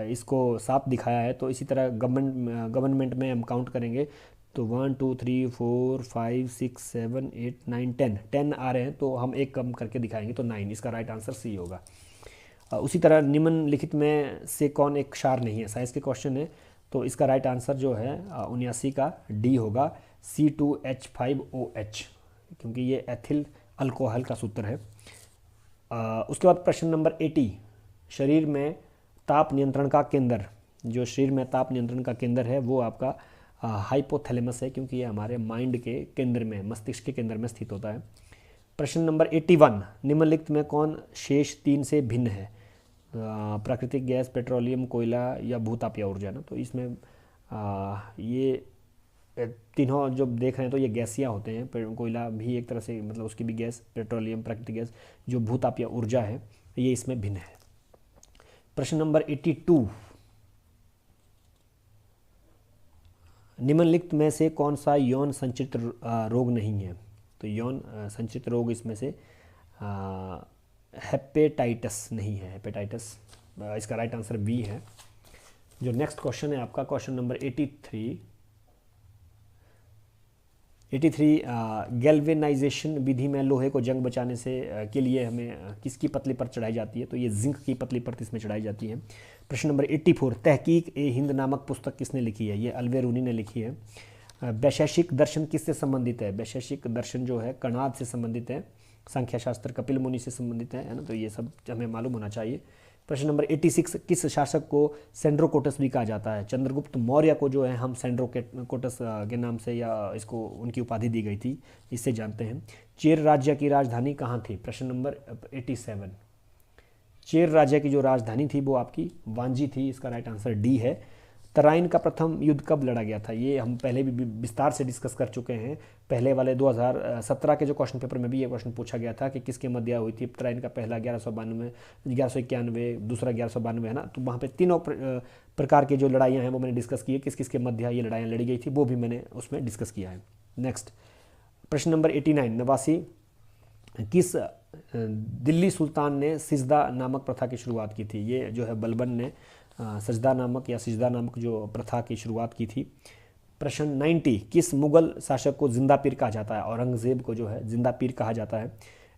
इसको 7 दिखाया है। तो इसी तरह गवर्नमेंट में हम काउंट करेंगे तो 1 2 3 4 5 6 7 8 9 10 आ रहे हैं, तो हम एक कम करके दिखाएंगे तो 9। इसका राइट आंसर सी होगा। उसी तरह निम्नलिखित में से कौन एक क्षार नहीं है? साइंस के क्वेश्चन है, तो इसका राइट आंसर जो है 79 का डी होगा, C2H5OH, क्योंकि ये एथिल अल्कोहल का सूत्र है। उसके बाद प्रश्न नंबर 80, शरीर में ताप नियंत्रण का केंद्र, जो शरीर में ताप नियंत्रण का केंद्र है वो आपका हाइपोथैलेमस है, क्योंकि ये हमारे माइंड के केंद्र में, मस्तिष्क के केंद्र में स्थित होता है। प्रश्न नंबर 81, निम्नलिखित में कौन शेष 3 से भिन्न है? प्राकृतिक गैस, पेट्रोलियम, कोयला या भूतापीय ऊर्जा ना? तो इसमें ये तीनों जो देख रहे हैं तो ये गैसिया होते हैं, कोयला भी एक तरह से मतलब उसकी भी गैस, पेट्रोलियम प्राकृतिक गैस, जो भूताप या ऊर्जा है ये इसमें भिन्न है। प्रश्न नंबर 82, निम्नलिखित में से कौन सा यौन संचित रोग नहीं है? तो यौन संचित रोग इसमें से हेपेटाइटिस नहीं है, हेपेटाइटिस इसका राइट आंसर बी है। जो नेक्स्ट क्वेश्चन है आपका क्वेश्चन नंबर 83, गैल्वेनाइजेशन विधि में लोहे को जंग बचाने से के लिए हमें किसकी पतली परत चढ़ाई जाती है? तो ये जिंक की पतली परत इसमें चढ़ाई जाती है। प्रश्न नंबर 84, तहकीक ए हिंद नामक पुस्तक किसने लिखी है? ये अल्बेरूनी ने लिखी है। वैशेषिक दर्शन किससे संबंधित है? वैशेषिक दर्शन जो है कणाद से संबंधित है। संख्या शास्त्र कपिल मुनि से संबंधित है ना, तो ये सब हमें मालूम होना चाहिए। प्रश्न नंबर 86, किस शासक को सेंड्रोकोटस भी कहा जाता है? चंद्रगुप्त मौर्य को जो है हम सेंड्रोकोटस के नाम से या इसको उनकी उपाधि दी गई थी, इससे जानते हैं। चेर राज्य की राजधानी कहाँ थी? प्रश्न नंबर 87, चेर राज्य की जो राजधानी थी वो आपकी वांजी थी, इसका राइट आंसर डी है। तराइन का प्रथम युद्ध कब लड़ा गया था? ये हम पहले भी विस्तार से डिस्कस कर चुके हैं। पहले वाले 2017 के जो क्वेश्चन पेपर में भी ये क्वेश्चन पूछा गया था कि किसके मध्य हुई थी तराइन का पहला 1191, दूसरा 1192 है ना, तो वहाँ पे तीनों प्रकार की जो लड़ाइयाँ हैं वो मैंने डिस्कस की है, किस किस के मध्य ये लड़ाइयाँ लड़ी गई थी वो भी मैंने उसमें डिस्कस किया है। नेक्स्ट प्रश्न नंबर 89, नवासी किस दिल्ली सुल्तान ने सिजदा नामक प्रथा की शुरुआत की थी? ये जो है बलबन ने सजदा नामक जो प्रथा की शुरुआत की थी। प्रश्न 90, किस मुगल शासक को जिंदा पीर कहा जाता है? औरंगजेब को जो है जिंदा पीर कहा जाता है।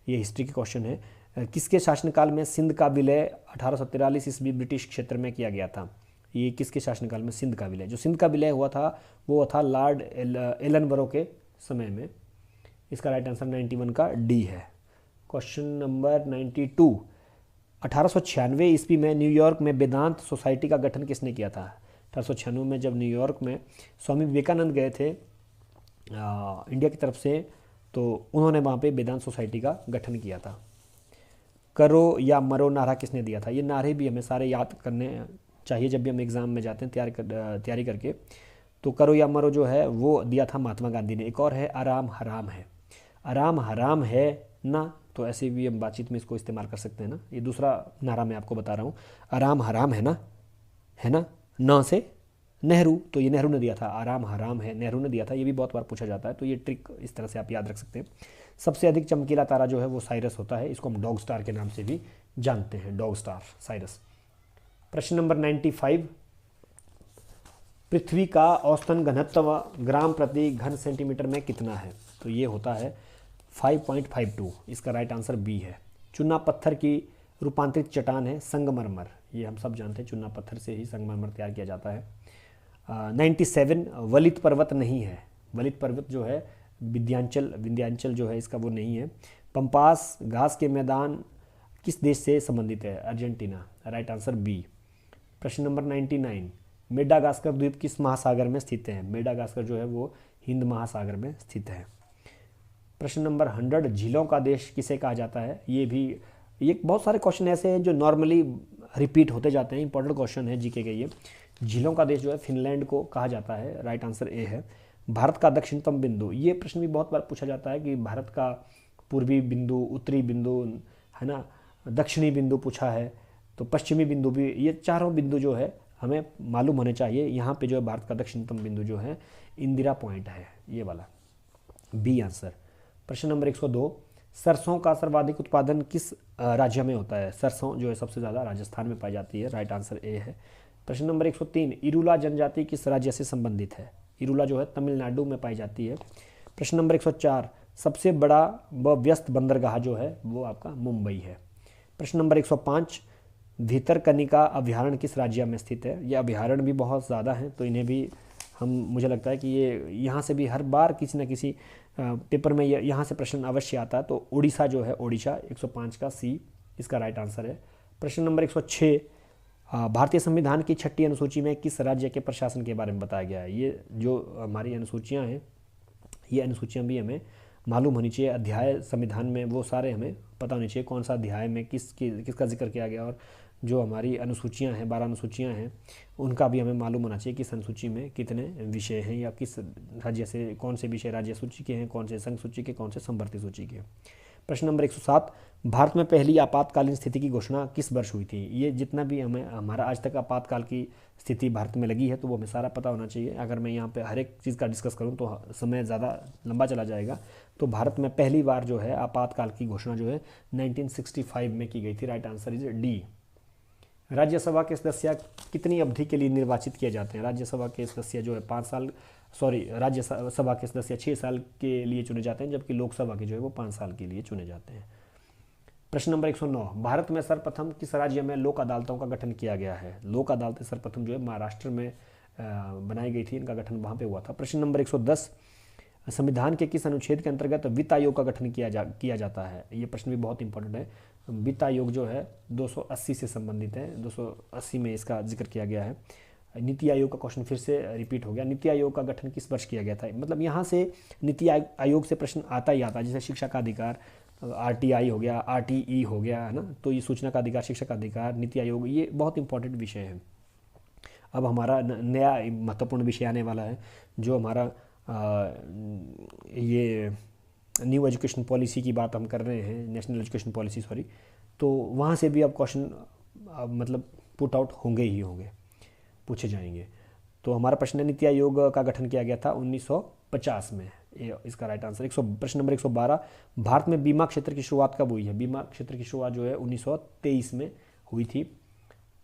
ये हिस्ट्री के क्वेश्चन है। किसके शासनकाल में सिंध का विलय 1843 ईस्वी ब्रिटिश क्षेत्र में किया गया था? ये किसके शासनकाल में सिंध का विलय? जो सिंध का विलय हुआ था वो था लॉर्ड एलनबरो के समय में। इसका राइट आंसर 91 का डी है। क्वेश्चन नंबर 92, 1896 ईस्वी में न्यूयॉर्क में वेदांत सोसाइटी का गठन किसने किया था? 1896 में जब न्यूयॉर्क में स्वामी विवेकानंद गए थे इंडिया की तरफ से, तो उन्होंने वहाँ पे वेदांत सोसाइटी का गठन किया था। करो या मरो नारा किसने दिया था? ये नारे भी हमें सारे याद करने चाहिए जब भी हम एग्ज़ाम में जाते हैं तैयारी करके। तो करो या मरो जो है वो दिया था महात्मा गांधी ने। एक और है आराम हराम है, आराम हराम है ना, तो ऐसे भी हम बातचीत में इसको इस्तेमाल कर सकते हैं ना। ये दूसरा नारा मैं आपको बता रहा हूँ, आराम हराम है ना, है ना से नेहरू, तो ये नेहरू ने दिया था। आराम हराम है नेहरू ने दिया था, ये भी बहुत बार पूछा जाता है, तो ये ट्रिक इस तरह से आप याद रख सकते हैं। सबसे अधिक चमकीला तारा जो है वो साइरस होता है, इसको हम डॉग स्टार के नाम से भी जानते हैं, डॉग स्टार साइरस। प्रश्न नंबर 95, पृथ्वी का औसतन घनत्व ग्राम प्रति घन सेंटीमीटर में कितना है? तो ये होता है 5.52, इसका राइट आंसर बी है। चुना पत्थर की रूपांतरित चट्टान है संगमरमर, ये हम सब जानते हैं, चुना पत्थर से ही संगमरमर तैयार किया जाता है। 97, वलित पर्वत नहीं है, वलित पर्वत जो है विंध्याचल जो है इसका वो नहीं है। पंपास घास के मैदान किस देश से संबंधित है? Argentina, right answer B. प्रश्न नंबर 99, मेडागास्कर द्वीप किस महासागर में स्थित है? मेडागास्कर जो है वो हिंद महासागर में स्थित है। प्रश्न नंबर 100, झीलों का देश किसे कहा जाता है? ये बहुत सारे क्वेश्चन ऐसे हैं जो नॉर्मली रिपीट होते जाते हैं, इंपॉर्टेंट क्वेश्चन है जीके के ये। झीलों का देश जो है फिनलैंड को कहा जाता है, राइट आंसर ए है। भारत का दक्षिणतम बिंदु, ये प्रश्न भी बहुत बार पूछा जाता है कि भारत का पूर्वी बिंदु, उत्तरी बिंदु है ना, दक्षिणी बिंदु पूछा है, तो पश्चिमी बिंदु भी, ये चारों बिंदु जो है हमें मालूम होने चाहिए। यहाँ पे जो है भारत का दक्षिणतम बिंदु जो है इंदिरा पॉइंट है, ये वाला बी आंसर। प्रश्न नंबर 102, सरसों का सर्वाधिक उत्पादन किस राज्य में होता है? सरसों जो है सबसे ज़्यादा राजस्थान में पाई जाती है, राइट आंसर ए है। प्रश्न नंबर 103, इरुला जनजाति किस राज्य से संबंधित है? इरुला जो है तमिलनाडु में पाई जाती है। प्रश्न नंबर 104, सबसे बड़ा व व्यस्त बंदरगाह जो है वो आपका मुंबई है। प्रश्न नंबर 105, भितरकनिका अभ्यारण्य किस राज्य में स्थित है? ये अभ्यारण्य भी बहुत ज़्यादा हैं, तो इन्हें भी मुझे लगता है कि ये यहाँ से भी हर बार किसी न किसी पेपर में यहाँ से प्रश्न अवश्य आता है। तो उड़ीसा जो है, ओडिशा 105 का सी इसका राइट आंसर है। प्रश्न नंबर 106, भारतीय संविधान की 6ठी अनुसूची में किस राज्य के प्रशासन के बारे में बताया गया है? ये जो हमारी अनुसूचियाँ हैं, ये अनुसूचियाँ भी हमें मालूम होनी चाहिए। अध्याय संविधान में वो सारे हमें पता होनी चाहिए, कौन सा अध्याय में किसका जिक्र किया गया और जो हमारी अनुसूचियां हैं, 12 अनुसूचियां हैं, उनका भी हमें मालूम होना चाहिए कि इस अनुसूची में कितने विषय हैं या किस राज्य से, कौन से विषय राज्य सूची के हैं, कौन से संघ सूची के, कौन से संवर्ती सूची के। प्रश्न नंबर 107, भारत में पहली आपातकालीन स्थिति की घोषणा किस वर्ष हुई थी? ये जितना भी हमें हमारा आज तक आपातकाल की स्थिति भारत में लगी है तो वो हमें सारा पता होना चाहिए। अगर मैं यहाँ पे हर एक चीज़ का डिस्कस करूँ तो समय ज़्यादा लंबा चला जाएगा। तो भारत में पहली बार जो है आपातकाल की घोषणा जो है 1965 में की गई थी। Right answer is D. Rajya Sabha के सदस्य कितनी अवधि के लिए निर्वाचित किए जाते हैं? राज्यसभा के सदस्य जो है 5 साल, राज्यसभा के सदस्य 6 साल के लिए चुने जाते हैं, जबकि लोकसभा के जो है वो 5 साल के लिए चुने जाते हैं। प्रश्न नंबर 109, भारत में सर्वप्रथम किस राज्य में लोक अदालतों का गठन किया गया है? लोक अदालतें सर्वप्रथम जो है महाराष्ट्र में बनाई गई थी, इनका गठन वहाँ पे हुआ था। प्रश्न नंबर 110, संविधान के किस अनुच्छेद के अंतर्गत वित्त आयोग का गठन किया जाता है? ये प्रश्न भी बहुत इंपॉर्टेंट है। वित्त आयोग जो है 280 से संबंधित है, 280 में इसका जिक्र किया गया है। नीति आयोग का क्वेश्चन फिर से रिपीट हो गया। नीति आयोग का गठन किस वर्ष किया गया था? मतलब यहाँ से नीति आयोग से प्रश्न आता ही आता है, जैसे शिक्षा का अधिकार, RTI हो गया, RTE हो गया, है ना। तो ये सूचना का अधिकार, शिक्षा का अधिकार, नीति आयोग, ये बहुत इंपॉर्टेंट विषय है। अब हमारा नया महत्वपूर्ण विषय आने वाला है, जो हमारा ये न्यू एजुकेशन पॉलिसी की बात हम कर रहे हैं, नेशनल एजुकेशन पॉलिसी, सॉरी। तो वहाँ से भी अब क्वेश्चन मतलब पुट आउट होंगे ही होंगे, पूछे जाएंगे। तो हमारा प्रश्न है, नीति आयोग का गठन किया गया था 1950 में, ये इसका राइट आंसर। प्रश्न नंबर 112, भारत में बीमा क्षेत्र की शुरुआत कब हुई है? बीमा क्षेत्र की शुरुआत जो है 1923 में हुई थी।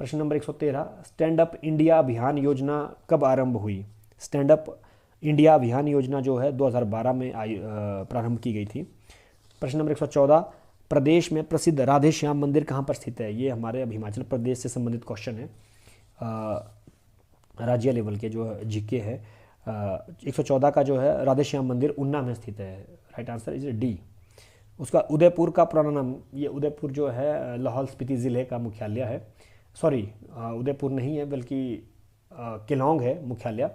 प्रश्न नंबर 113, स्टैंड अप इंडिया अभियान योजना कब आरंभ हुई? स्टैंड अप इंडिया अभियान योजना जो है 2012 में प्रारंभ की गई थी। प्रश्न नंबर 114, प्रदेश में प्रसिद्ध राधे श्याम मंदिर कहाँ पर स्थित है? ये हमारे अब हिमाचल प्रदेश से संबंधित क्वेश्चन है, राज्य लेवल के जो जीके है। 114 का जो है राधे श्याम मंदिर उन्ना में स्थित है। Right answer is D. उसका उदयपुर का पुराना नाम, ये उदयपुर जो है लाहौल स्पीति ज़िले का मुख्यालय है। सॉरी, उदयपुर नहीं है बल्कि केलोंग है मुख्यालय।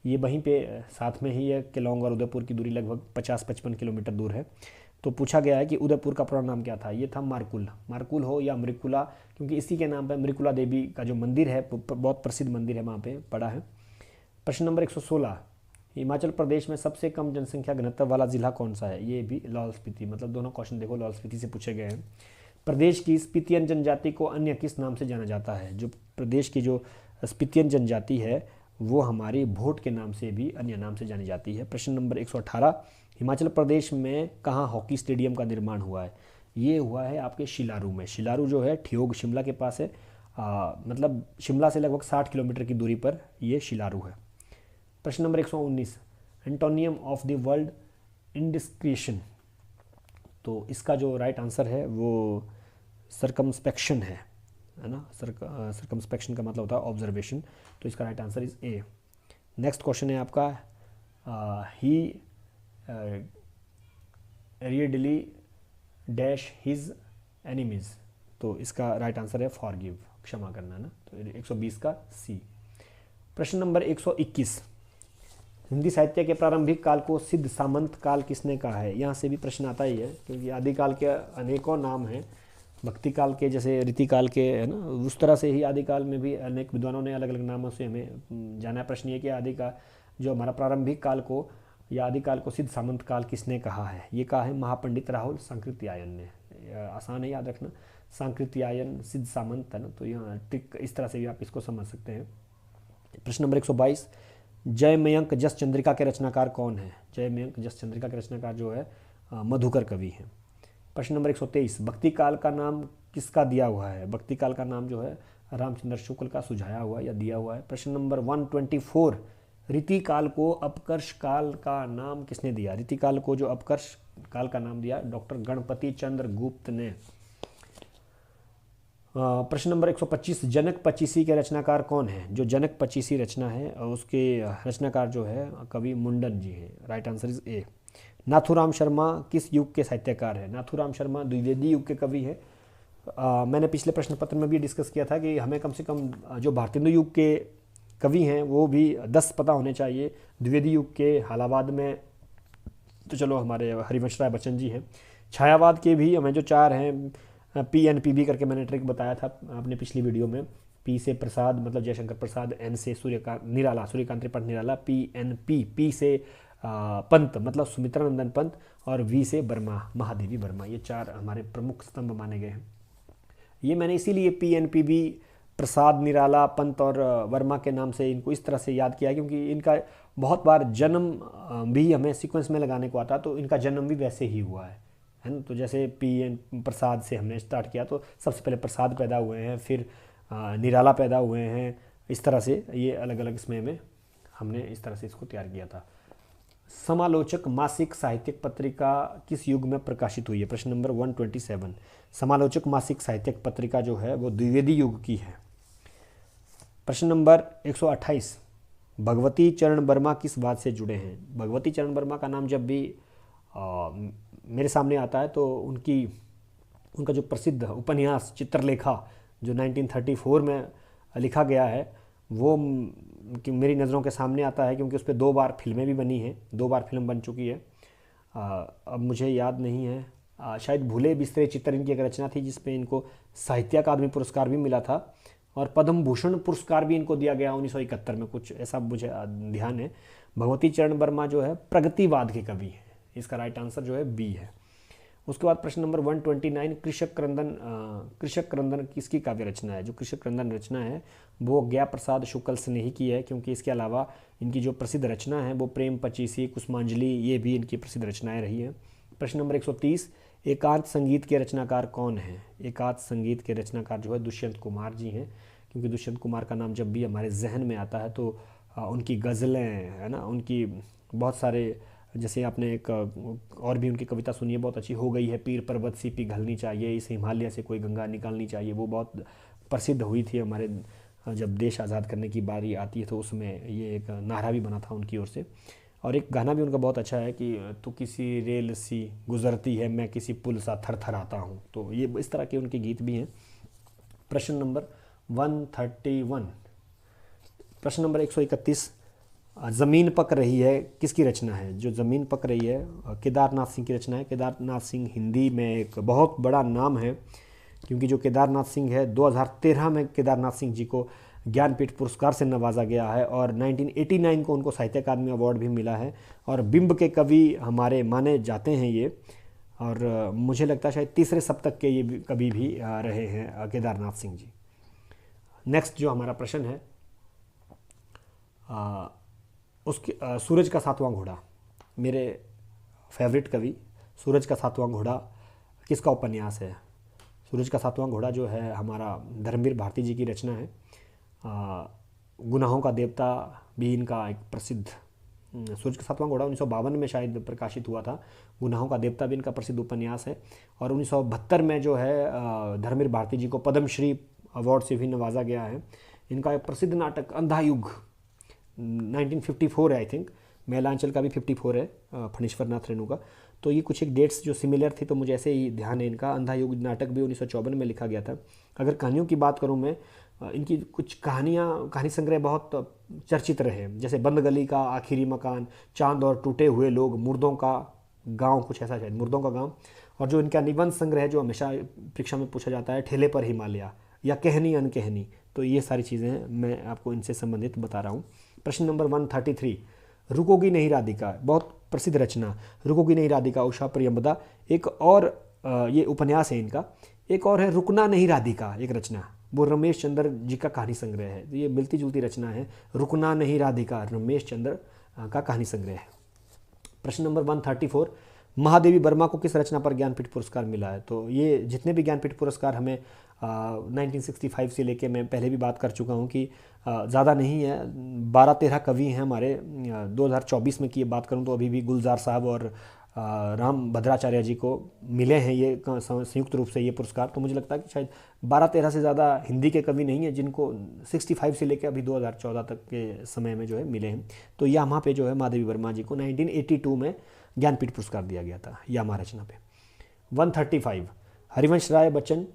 ये वहीं पे साथ में ही है, केलोंग और उदयपुर की दूरी लगभग 50-55 किलोमीटर दूर है। तो पूछा गया है कि उदयपुर का पुराना नाम क्या था? ये था मारकुल। मारकुल हो या मृकुला, क्योंकि इसी के नाम पर मृकुला देवी का जो मंदिर है बहुत प्रसिद्ध मंदिर है, वहाँ पे पड़ा है। प्रश्न नंबर 116, हिमाचल प्रदेश में सबसे कम जनसंख्या घनत्व वाला जिला कौन सा है? ये भी लाहौल स्पीति। मतलब दोनों क्वेश्चन देखो लाहौल स्पीति से पूछे गए हैं। प्रदेश की स्पीतियन जनजाति को अन्य किस नाम से जाना जाता है? जो प्रदेश की जो स्पीतियन जनजाति है वो हमारी भोट के नाम से भी अन्य नाम से जानी जाती है। प्रश्न नंबर 118, हिमाचल प्रदेश में कहाँ हॉकी स्टेडियम का निर्माण हुआ है? ये हुआ है आपके शिलारू में। शिलारू जो है ठियोग शिमला के पास है, मतलब शिमला से लगभग 60 किलोमीटर की दूरी पर ये शिलारू है। प्रश्न number 119, antonym of the word indiscretion. तो इसका जो राइट आंसर है वो सर्कमस्पेक्शन है ना। सर्कमस्पेक्शन का मतलब होता है ऑब्जर्वेशन। तो इसका right answer is a. Next question है आपका, ही रीडली डैश हिज एनिमीज। तो इसका राइट आंसर है फॉरगिव, क्षमा करना ना। तो 120 का सी। प्रश्न नंबर 121, हिंदी साहित्य के प्रारंभिक काल को सिद्ध सामंत काल किसने कहा है? यहाँ से भी प्रश्न आता ही है, क्योंकि आदिकाल के अनेकों नाम हैं, भक्ति काल के जैसे रीतिकाल के, है ना, उस तरह से ही आदिकाल में भी अनेक विद्वानों ने अलग अलग नामों से हमें जाना है। प्रश्न ये कि आदि का जो हमारा प्रारंभिक काल को या आदिकाल को सिद्ध सामंत काल किसने कहा है? ये कहा है महापंडित राहुल सांकृत्यायन ने। आसान है याद रखना, सांकृत्यायन सिद्ध सामंत, है ना। तो यहाँ ट्रिक इस तरह से भी आप इसको समझ सकते हैं। प्रश्न नंबर 122, जयमयंक जस चंद्रिका के रचनाकार कौन है? जयमयंक जस चंद्रिका के रचनाकार जो है मधुकर कवि हैं। प्रश्न नंबर 123, भक्ति काल का नाम किसका दिया हुआ है? भक्ति काल का नाम जो है रामचंद्र शुक्ल का सुझाया हुआ या दिया हुआ है। प्रश्न नंबर 124, रीति काल को अपकर्ष काल का नाम किसने दिया? रीति काल को जो अपकर्ष काल का नाम दिया डॉक्टर गणपति चंद्र गुप्त ने। प्रश्न नंबर 125, जनक पचीसी के रचनाकार कौन है? जो जनक पचीसी रचना है उसके रचनाकार जो है कवि मुंडन जी हैं। Right answer is a. Nathuram Sharma किस युग के साहित्यकार हैं? नाथूराम शर्मा द्विवेदी युग के कवि हैं। मैंने पिछले प्रश्न पत्र में भी डिस्कस किया था कि हमें कम से कम जो भारतेंदु युग के कवि हैं वो भी 10 पता होने चाहिए। द्विवेदी युग के हालावाद में तो चलो हमारे हरिवंश राय बच्चन जी हैं। छायावाद के भी हमें जो 4 हैं, PNPB करके मैंने ट्रिक बताया था अपने पिछली वीडियो में। P से प्रसाद मतलब जयशंकर प्रसाद, N से सूर्यकांत निराला, सूर्यकांत त्रिपाठी निराला, PNP, P से पंत मतलब सुमित्रा नंदन पंत, और V से वर्मा, महादेवी वर्मा। ये 4 हमारे प्रमुख स्तंभ माने गए हैं। ये मैंने इसीलिए PNPB, प्रसाद, निराला, पंत और वर्मा के नाम से इनको इस तरह से याद किया क्योंकि इनका बहुत बार जन्म भी हमें सीक्वेंस में लगाने को आता, तो इनका जन्म भी वैसे ही हुआ है ना। तो जैसे PN प्रसाद से हमने स्टार्ट किया तो सबसे पहले प्रसाद पैदा हुए हैं, फिर निराला पैदा हुए हैं, इस तरह से ये अलग अलग इसमें में हमने इस तरह से इसको तैयार किया था। समालोचक मासिक साहित्यिक पत्रिका किस युग में प्रकाशित हुई है? प्रश्न नंबर 127। समालोचक मासिक साहित्यिक पत्रिका जो है वो द्विवेदी युग की है। प्रश्न नंबर 128। भगवती चरण वर्मा किस बात से जुड़े हैं? भगवती चरण वर्मा का नाम जब भी मेरे सामने आता है तो उनका जो प्रसिद्ध उपन्यास चित्रलेखा जो 1934 में लिखा गया है वो कि मेरी नज़रों के सामने आता है क्योंकि उस पर 2 बार फिल्में भी बनी हैं, 2 बार फिल्म बन चुकी है। अब मुझे याद नहीं है, शायद भूले बिस्तरे चित्र इनकी एक रचना थी जिसमें इनको साहित्य अकादमी पुरस्कार भी मिला था और पद्म भूषण पुरस्कार भी इनको दिया गया 1971 में, कुछ ऐसा मुझे ध्यान है। भगवती चरण वर्मा जो है प्रगतिवाद के कवि हैं, इसका राइट आंसर जो है बी है। उसके बाद प्रश्न नंबर 129। कृषक क्रंदन किसकी काव्य रचना है? जो कृषक क्रंदन रचना है वो ज्ञा प्रसाद शुक्ल स्नेही की है क्योंकि इसके अलावा इनकी जो प्रसिद्ध रचना है वो प्रेम पचीसी, कुसुमांजलि, ये भी इनकी प्रसिद्ध रचनाएं रही हैं। प्रश्न नंबर 130। एकांत संगीत के रचनाकार कौन है? एकांत संगीत के रचनाकार जो है दुष्यंत कुमार जी हैं क्योंकि दुष्यंत कुमार का नाम जब भी हमारे जहन में आता है तो उनकी गज़लें है ना, उनकी बहुत सारे, जैसे आपने एक और भी उनकी कविता सुनी है बहुत अच्छी, हो गई है पीर पर्वत सी पिघलनी चाहिए, इस हिमालय से कोई गंगा निकालनी चाहिए, वो बहुत प्रसिद्ध हुई थी हमारे जब देश आज़ाद करने की बारी आती है तो उसमें ये एक नारा भी बना था उनकी ओर से। और एक गाना भी उनका बहुत अच्छा है कि तू किसी रेल सी गुजरती है, मैं किसी पुल सा थर थर आता हूँ, तो ये इस तरह के उनके गीत भी हैं। प्रश्न नंबर 131। प्रश्न नंबर 131। ज़मीन पक रही है किसकी रचना है? जो ज़मीन पक रही है केदारनाथ सिंह की रचना है। केदारनाथ सिंह हिंदी में एक बहुत बड़ा नाम है क्योंकि जो केदारनाथ सिंह है 2013 में केदारनाथ सिंह जी को ज्ञानपीठ पुरस्कार से नवाजा गया है और 1989 को उनको साहित्य अकादमी अवार्ड भी मिला है और बिंब के कवि हमारे माने जाते हैं ये, और मुझे लगता है शायद 3रे सप्तक के ये कवि भी रहे हैं केदारनाथ सिंह जी। नेक्स्ट जो हमारा प्रश्न है उसके सूरज का 7वां घोड़ा, मेरे फेवरेट कवि सूरज का 7वां घोड़ा किसका उपन्यास है? सूरज का 7वां घोड़ा जो है हमारा धर्मवीर भारती जी की रचना है। गुनाहों का देवता भी इनका एक प्रसिद्ध, सूरज का 7वां घोड़ा 1952 में शायद प्रकाशित हुआ था। गुनाहों का देवता भी इनका प्रसिद्ध उपन्यास है और 1972 में जो है धर्मवीर भारती जी को पद्मश्री अवार्ड से भी नवाजा गया है। इनका एक प्रसिद्ध नाटक अंधा युग 1954 है, आई थिंक मेलांचल का भी 54 है, फणीश्वर नाथ रेणु का। तो ये कुछ एक डेट्स जो सिमिलर थी तो मुझे ऐसे ही ध्यान है इनका। अंधा युग नाटक भी 1954 में लिखा गया था। अगर कहानियों की बात करूँ मैं, इनकी कुछ कहानी संग्रह बहुत चर्चित रहे, जैसे बंद गली का आखिरी मकान, चांद और टूटे हुए लोग, मुर्दों का गांव, कुछ ऐसा शायद मुर्दों का गांव, और जो इनका निबंध संग्रह जो हमेशा परीक्षा में पूछा जाता है ठेले पर हिमालय या कहनी अनकहनी, तो ये सारी चीज़ें मैं आपको इनसे संबंधित बता रहा हूँ। प्रश्न नंबर 133। रुकोगी नहीं राधिका, बहुत प्रसिद्ध रचना रुकोगी नहीं राधिका उषा प्रियंवदा। एक और ये उपन्यास है इनका। एक और है रुकना नहीं राधिका, एक रचना, वो रमेश चंद्र जी का कहानी संग्रह है। तो ये मिलती जुलती रचना है, रुकना नहीं राधिका रमेश चंद्र का कहानी संग्रह है। प्रश्न नंबर 134। महादेवी वर्मा को किस रचना पर ज्ञानपीठ पुरस्कार मिला है? तो ये जितने भी ज्ञानपीठ पुरस्कार हमें 1965 से लेके मैं पहले भी बात कर चुका हूँ कि ज़्यादा नहीं है, 12-13 कवि हैं हमारे। 2024 में की बात करूँ तो अभी भी गुलजार साहब और राम भद्राचार्य जी को मिले हैं ये संयुक्त रूप से ये पुरस्कार। तो मुझे लगता है कि शायद 12-13 से ज़्यादा हिंदी के कवि नहीं है जिनको 65 से लेकर अभी 2014 तक के समय में जो है मिले हैं। तो यामा पे जो है महादेवी वर्मा जी को 1982 में ज्ञानपीठ पुरस्कार दिया गया था यामा रचना पे। 135। हरिवंश राय बच्चन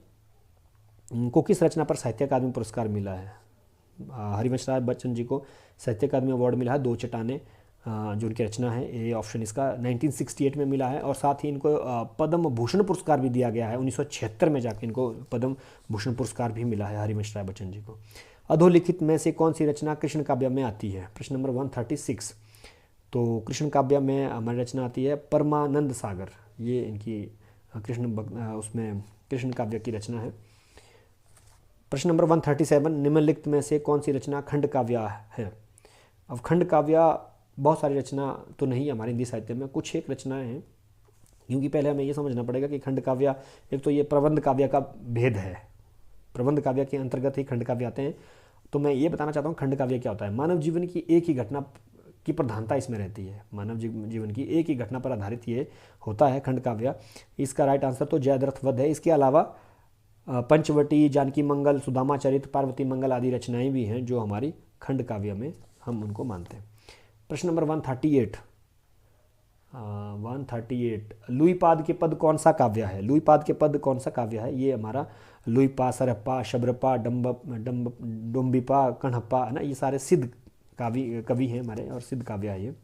को किस रचना पर साहित्य अकादमी पुरस्कार मिला है? हरिवंश राय बच्चन जी को साहित्य अकादमी अवार्ड मिला है 2 चट्टानें। जो उनकी रचना है, ये ऑप्शन इसका 1968 में मिला है। और साथ ही इनको पद्म भूषण पुरस्कार भी दिया गया है, 1976 में जाके इनको पद्म भूषण पुरस्कार भी मिला है हरिवंश राय बच्चन जी को। अधोलिखित में से कौन सी रचना कृष्ण काव्य में आती है? प्रश्न नंबर 136। तो कृष्ण काव्य में हमारी रचना आती है परमानंद सागर, ये इनकी उसमें कृष्ण काव्य की रचना है। प्रश्न नंबर 137, निम्नलिखित में से कौन सी रचना खंड काव्य है? अब खंड काव्य बहुत सारी रचना तो नहीं हमारे हिंदी साहित्य में, कुछ एक रचनाएं हैं, क्योंकि पहले हमें ये समझना पड़ेगा कि खंड काव्य, एक तो ये प्रबंध काव्य का भेद है, प्रबंध काव्य के अंतर्गत ही खंड काव्य आते हैं। तो मैं ये बताना चाहता हूँ खंड काव्य क्या होता है। मानव जीवन की एक ही घटना की प्रधानता इसमें रहती है, मानव जीवन की एक ही घटना पर आधारित ये होता है खंड काव्य। इसका राइट आंसर तो जयद्रथ वध है। इसके अलावा पंचवटी, जानकी मंगल, सुदामा चरित, पार्वती मंगल आदि रचनाएं भी हैं जो हमारी खंड काव्य में हम उनको मानते हैं। प्रश्न नंबर 138, 138, लुईपाद के पद कौन सा काव्य है? लुईपाद के पद कौन सा काव्य है? ये हमारा लुईपा, सरप्पा, शबरपा, डोम्बिपा, कण्हप्पा है ना, ये सारे सिद्ध कवि हैं हमारे और सिद्ध काव्य है ये।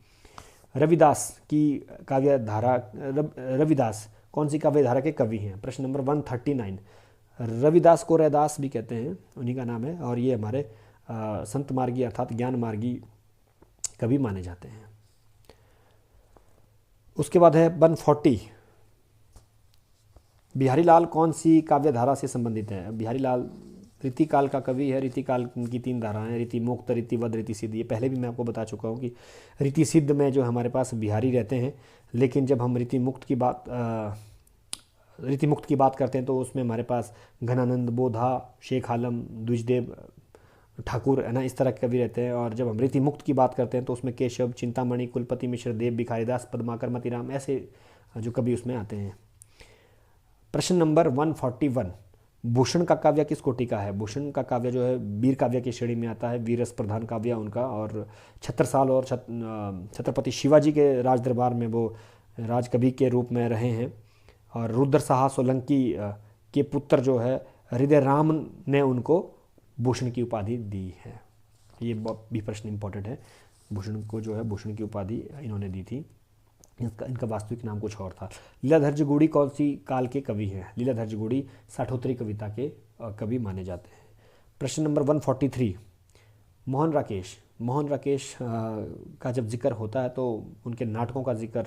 रविदास की काव्य धारा, रविदास कौन सी काव्य धारा के कवि हैं? प्रश्न नंबर 139, रविदास को रैदास भी कहते हैं, उन्हीं का नाम है, और ये हमारे संत मार्गी अर्थात ज्ञान मार्गी कवि माने जाते हैं। उसके बाद है 140, बिहारी लाल कौन सी काव्य धारा से संबंधित है? बिहारी लाल रीतिकाल का कवि है। रीतिकाल की 3 धाराएं, रीति मुक्त, रीतिवद, रीति सिद्ध। ये पहले भी मैं आपको बता चुका हूँ कि रीति सिद्ध में जो हमारे पास बिहारी रहते हैं, लेकिन जब हम रीति मुक्त की बात करते हैं तो उसमें हमारे पास घनानंद, बोधा, शेख आलम, द्विजदेव ठाकुर है ना, इस तरह के कवि रहते हैं। और जब हम रीति मुक्त की बात करते हैं तो उसमें केशव, चिंतामणि, कुलपति मिश्र, देव, भिखारीदास, पद्माकर, मतीराम, ऐसे जो कवि उसमें आते हैं। प्रश्न नंबर 141, भूषण का काव्य किस कोटि का है? भूषण का काव्य जो है वीर काव्य की श्रेणी में आता है, वीरस प्रधान काव्य उनका। और छत्रसाल और छत्रपति शिवाजी के राज दरबार में वो राजकवि के रूप में रहे हैं। और रुद्र शाह सोलंकी के पुत्र जो है हृदय राम ने उनको भूषण की उपाधि दी है। ये भी प्रश्न इंपॉर्टेंट है। भूषण को जो है भूषण की उपाधि इन्होंने दी थी, इनका वास्तविक नाम कुछ और था। लीलाधर जगूड़ी कौन सी काल के कवि हैं? लीलाधर जगूड़ी साठोत्तरी कविता के कवि माने जाते हैं। प्रश्न नंबर 143, मोहन राकेश का जब जिक्र होता है तो उनके नाटकों का जिक्र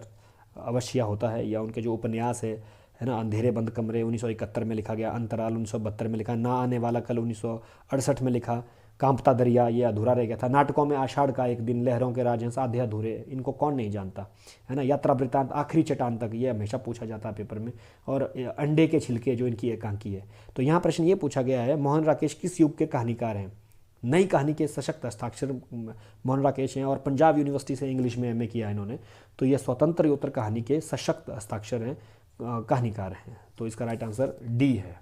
अवश्य होता है, या उनके जो उपन्यास है ना, अंधेरे बंद कमरे 1971 में लिखा गया, अंतराल 1972 में लिखा, ना आने वाला कल 1968 में लिखा, कांपता दरिया ये अधूरा रह गया था। नाटकों में आषाढ़ का एक दिन, लहरों के राजहंस, आधे अधूरे, इनको कौन नहीं जानता है ना, यात्रा वृत्तांत, आखिरी चट्टान तक, ये हमेशा पूछा जाता है पेपर में। और अंडे के छिलके जो इनकी एकांकी है। तो यहाँ प्रश्न ये पूछा गया है, मोहन राकेश किस युग के कहानीकार हैं? नई कहानी के सशक्त हस्ताक्षर मोहन राकेश हैं, और पंजाब यूनिवर्सिटी से इंग्लिश में एमए किया इन्होंने। तो ये स्वतंत्र कहानी के सशक्त हस्ताक्षर हैं, कहानीकार हैं। तो इसका राइट आंसर डी है।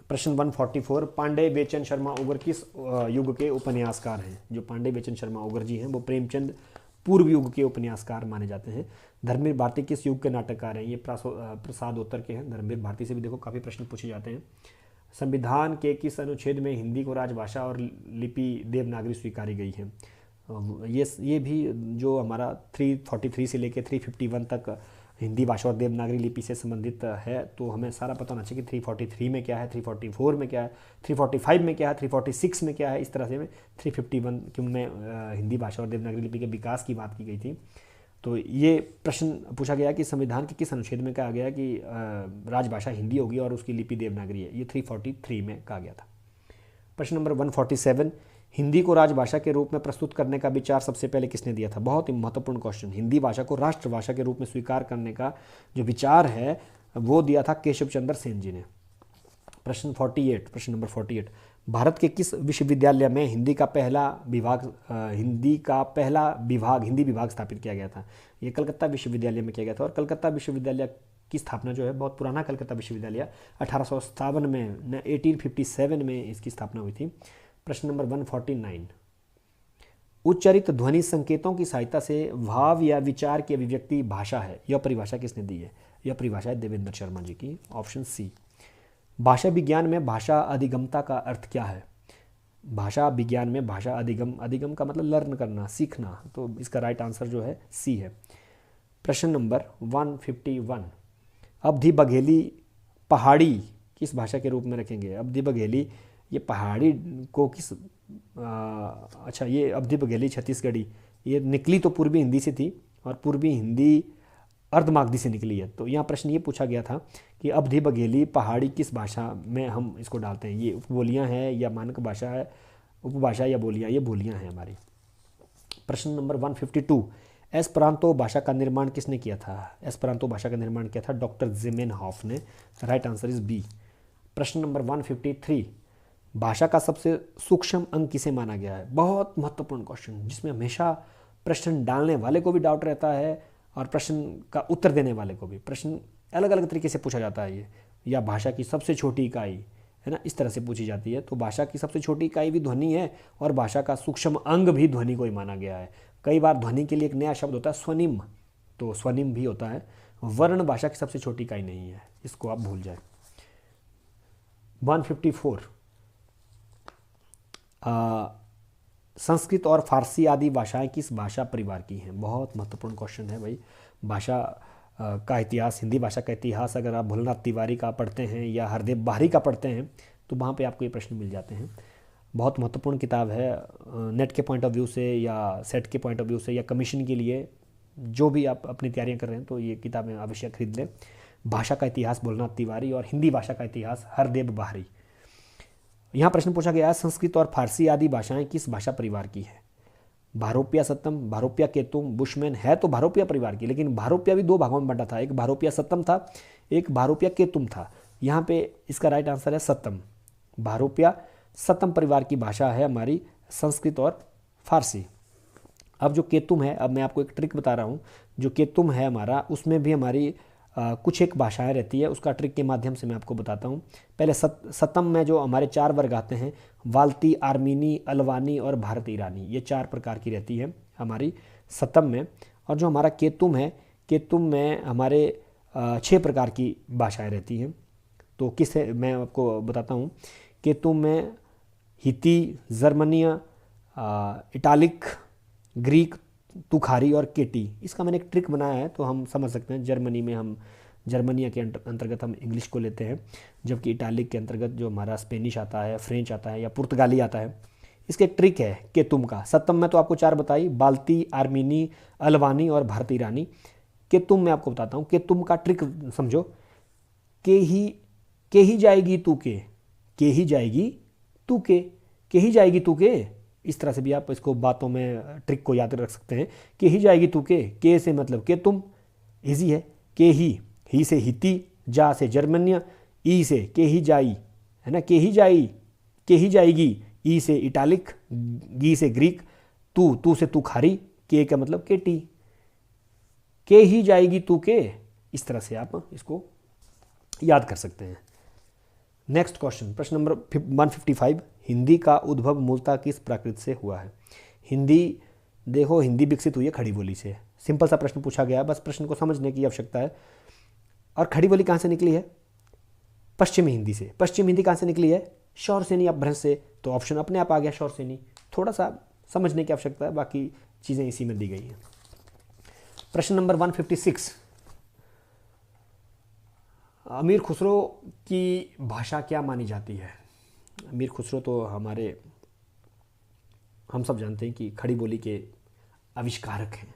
प्रश्न 144, पांडे बेचन शर्मा ओगर किस युग के उपन्यासकार हैं? जो पांडे बेचन शर्मा ओगर जी हैं वो प्रेमचंद पूर्व युग के उपन्यासकार माने जाते हैं। धर्मवीर भारती किस युग के नाटककार हैं? ये प्रसादोत्तर के हैं। धर्मवीर भारती से भी देखो काफ़ी प्रश्न पूछे जाते हैं। संविधान के किस अनुच्छेद में हिंदी को राजभाषा और लिपि देवनागरी स्वीकारी गई है? ये भी जो हमारा 343 से लेकर 351 तक हिंदी भाषा और देवनागरी लिपि से संबंधित है। तो हमें सारा पता होना चाहिए कि 343 में क्या है, 344 में क्या है, 345 में क्या है, 346 में क्या है। इस तरह से 351 क्योंकि में हिंदी भाषा और देवनागरी लिपि के विकास की बात की गई थी। तो ये प्रश्न पूछा गया कि संविधान के किस अनुच्छेद में कहा गया कि राजभाषा हिंदी होगी और उसकी लिपि देवनागरी है? ये 343 में कहा गया था। प्रश्न नंबर 147, हिंदी को राजभाषा के रूप में प्रस्तुत करने का विचार सबसे पहले किसने दिया था? बहुत ही महत्वपूर्ण क्वेश्चन। हिंदी भाषा को राष्ट्रभाषा के रूप में स्वीकार करने का जो विचार है वो दिया था केशव चंद्र सेन जी ने। प्रश्न 48, प्रश्न नंबर 48, भारत के किस विश्वविद्यालय में हिंदी का पहला विभाग हिंदी विभाग स्थापित किया गया था? ये कलकत्ता विश्वविद्यालय में किया गया था। और कलकत्ता विश्वविद्यालय की स्थापना जो है, बहुत पुराना कलकत्ता विश्वविद्यालय, 1857 में 1857 में इसकी स्थापना हुई थी। प्रश्न नंबर 149, उच्चारित ध्वनि संकेतों की सहायता से भाव या विचार की अभिव्यक्ति भाषा है। यह परिभाषा किसने दी है? यह परिभाषा है देवेंद्र शर्मा जी की, ऑप्शन सी। भाषा विज्ञान में भाषा अधिगमता का अर्थ क्या है? भाषा विज्ञान में भाषा अधिगम, अधिगम का मतलब लर्न करना, सीखना, तो इसका राइट आंसर जो है सी है। प्रश्न नंबर 151, अवधि बघेली पहाड़ी किस भाषा के रूप में रखेंगे? अवधि बघेली ये पहाड़ी को किस अच्छा, ये अवधि बघेली छत्तीसगढ़ी, ये निकली तो पूर्वी हिंदी से थी और पूर्वी हिंदी अर्धमागधी से निकली है। तो यहाँ प्रश्न ये पूछा गया था कि अवधि बघेली पहाड़ी किस भाषा में हम इसको डालते हैं? ये उपबोलियाँ हैं या मानक भाषा है, उपभाषा या बोलियाँ? ये बोलियाँ हैं हमारी। प्रश्न नंबर 152, एस्परांतो भाषा का निर्माण किसने किया था? एस्परांतो भाषा का निर्माण किया था डॉक्टर ज़िमेनहॉफ ने। Right answer is B. प्रश्न नंबर 153, भाषा का सबसे सूक्ष्म अंग किसे माना गया है? बहुत महत्वपूर्ण क्वेश्चन, जिसमें हमेशा प्रश्न डालने वाले को भी डाउट रहता है और प्रश्न का उत्तर देने वाले को भी। प्रश्न अलग अलग तरीके से पूछा जाता है ये, या भाषा की सबसे छोटी इकाई है ना, इस तरह से पूछी जाती है। तो भाषा की सबसे छोटी इकाई भी ध्वनि है और भाषा का सूक्ष्म अंग भी ध्वनि को ही माना गया है। कई बार ध्वनि के लिए एक नया शब्द होता है स्वनिम, तो स्वनिम भी होता है। वर्ण भाषा की सबसे छोटी इकाई नहीं है, इसको आप भूल जाए। 154, संस्कृत और फारसी आदि भाषाएं किस भाषा परिवार की हैं? बहुत महत्वपूर्ण क्वेश्चन है भाई। भाषा का इतिहास, हिंदी भाषा का इतिहास अगर आप भोलानाथ तिवारी का पढ़ते हैं या हरदेव बाहरी का पढ़ते हैं तो वहाँ पे आपको ये प्रश्न मिल जाते हैं। बहुत महत्वपूर्ण किताब है, नेट के पॉइंट ऑफ व्यू से या सेट के पॉइंट ऑफ व्यू से या कमीशन के लिए, जो भी आप अपनी तैयारियां कर रहे हैं तो ये किताबें अवश्य खरीद लें। भाषा का इतिहास भोलानाथ तिवारी और हिंदी भाषा का इतिहास हरदेव बाहरी। यहाँ प्रश्न पूछा गया है, संस्कृत और फारसी आदि भाषाएं किस भाषा परिवार की है? भारोपिया सत्तम, भारोपिया केतुम, बुशमैन है तो भारोपिया परिवार की, लेकिन भारोपिया भी दो भागों में बंटा था, एक भारोपिया सत्तम था, एक भारोपिया केतुम था। यहाँ पे इसका राइट आंसर है सत्तम। भारोपिया सत्तम परिवार की भाषा है हमारी संस्कृत और फारसी। अब जो केतुम है, अब मैं आपको एक ट्रिक बता रहा हूँ, जो केतुम है हमारा, उसमें भी हमारी कुछ एक भाषाएं रहती है, उसका ट्रिक के माध्यम से मैं आपको बताता हूँ। पहले सतम में जो हमारे 4 वर्ग आते हैं, वाल्ती, आर्मीनी, अलवानी और भारत ईरानी, ये 4 प्रकार की रहती है हमारी सतम में। और जो हमारा केतुम है, केतुम में हमारे 6 प्रकार की भाषाएं रहती हैं। तो किस है मैं आपको बताता हूँ। केतुम में हिती, जर्मनिया, इटालिक, ग्रीक, तुखारी और केटी। इसका मैंने एक ट्रिक बनाया है तो हम समझ सकते हैं। जर्मनी में हम जर्मनिया के अंतर्गत हम इंग्लिश को लेते हैं, जबकि इटालिक के अंतर्गत जो हमारा स्पेनिश आता है, फ्रेंच आता है या पुर्तगाली आता है। इसके एक ट्रिक है केतुम का। सत्तम में तो आपको 4 बताई, बाल्ती, आर्मीनी, अलवानी और भारत ईरानी। केतुम में आपको बताता हूँ। केतुम का ट्रिक समझो। के ही जाएगी तू के ही जाएगी तू के ही जाएगी तू के, इस तरह से भी आप इसको बातों में ट्रिक को याद रख सकते हैं। के ही जाएगी तू के से मतलब के तुम, इजी है। के ही से हिती, जा से जर्मनिया, ई से के ही जाई है ना, के ही जाएगी, ई से इटालिक, गी से ग्रीक, तू से तू खारी, के का मतलब केटी, के ही जाएगी तू के। इस तरह से आप इसको याद कर सकते हैं। नेक्स्ट क्वेश्चन, प्रश्न नंबर 155, हिंदी का उद्भव मूलतः किस प्राकृत से हुआ है? हिंदी देखो, हिंदी विकसित हुई है खड़ी बोली से। सिंपल सा प्रश्न पूछा गया, बस प्रश्न को समझने की आवश्यकता है। और खड़ी बोली कहाँ से निकली है? पश्चिमी हिंदी से। पश्चिम हिंदी कहाँ से निकली है? शौरसेनी अपभ्रंश से। तो ऑप्शन अपने आप आ गया शौरसेनी। थोड़ा सा समझने की आवश्यकता है, बाकी चीज़ें इसी में दी गई हैं। प्रश्न नंबर 156, अमीर खुसरो की भाषा क्या मानी जाती है? अमीर खुसरो तो हम सब जानते हैं कि खड़ी बोली के आविष्कारक हैं।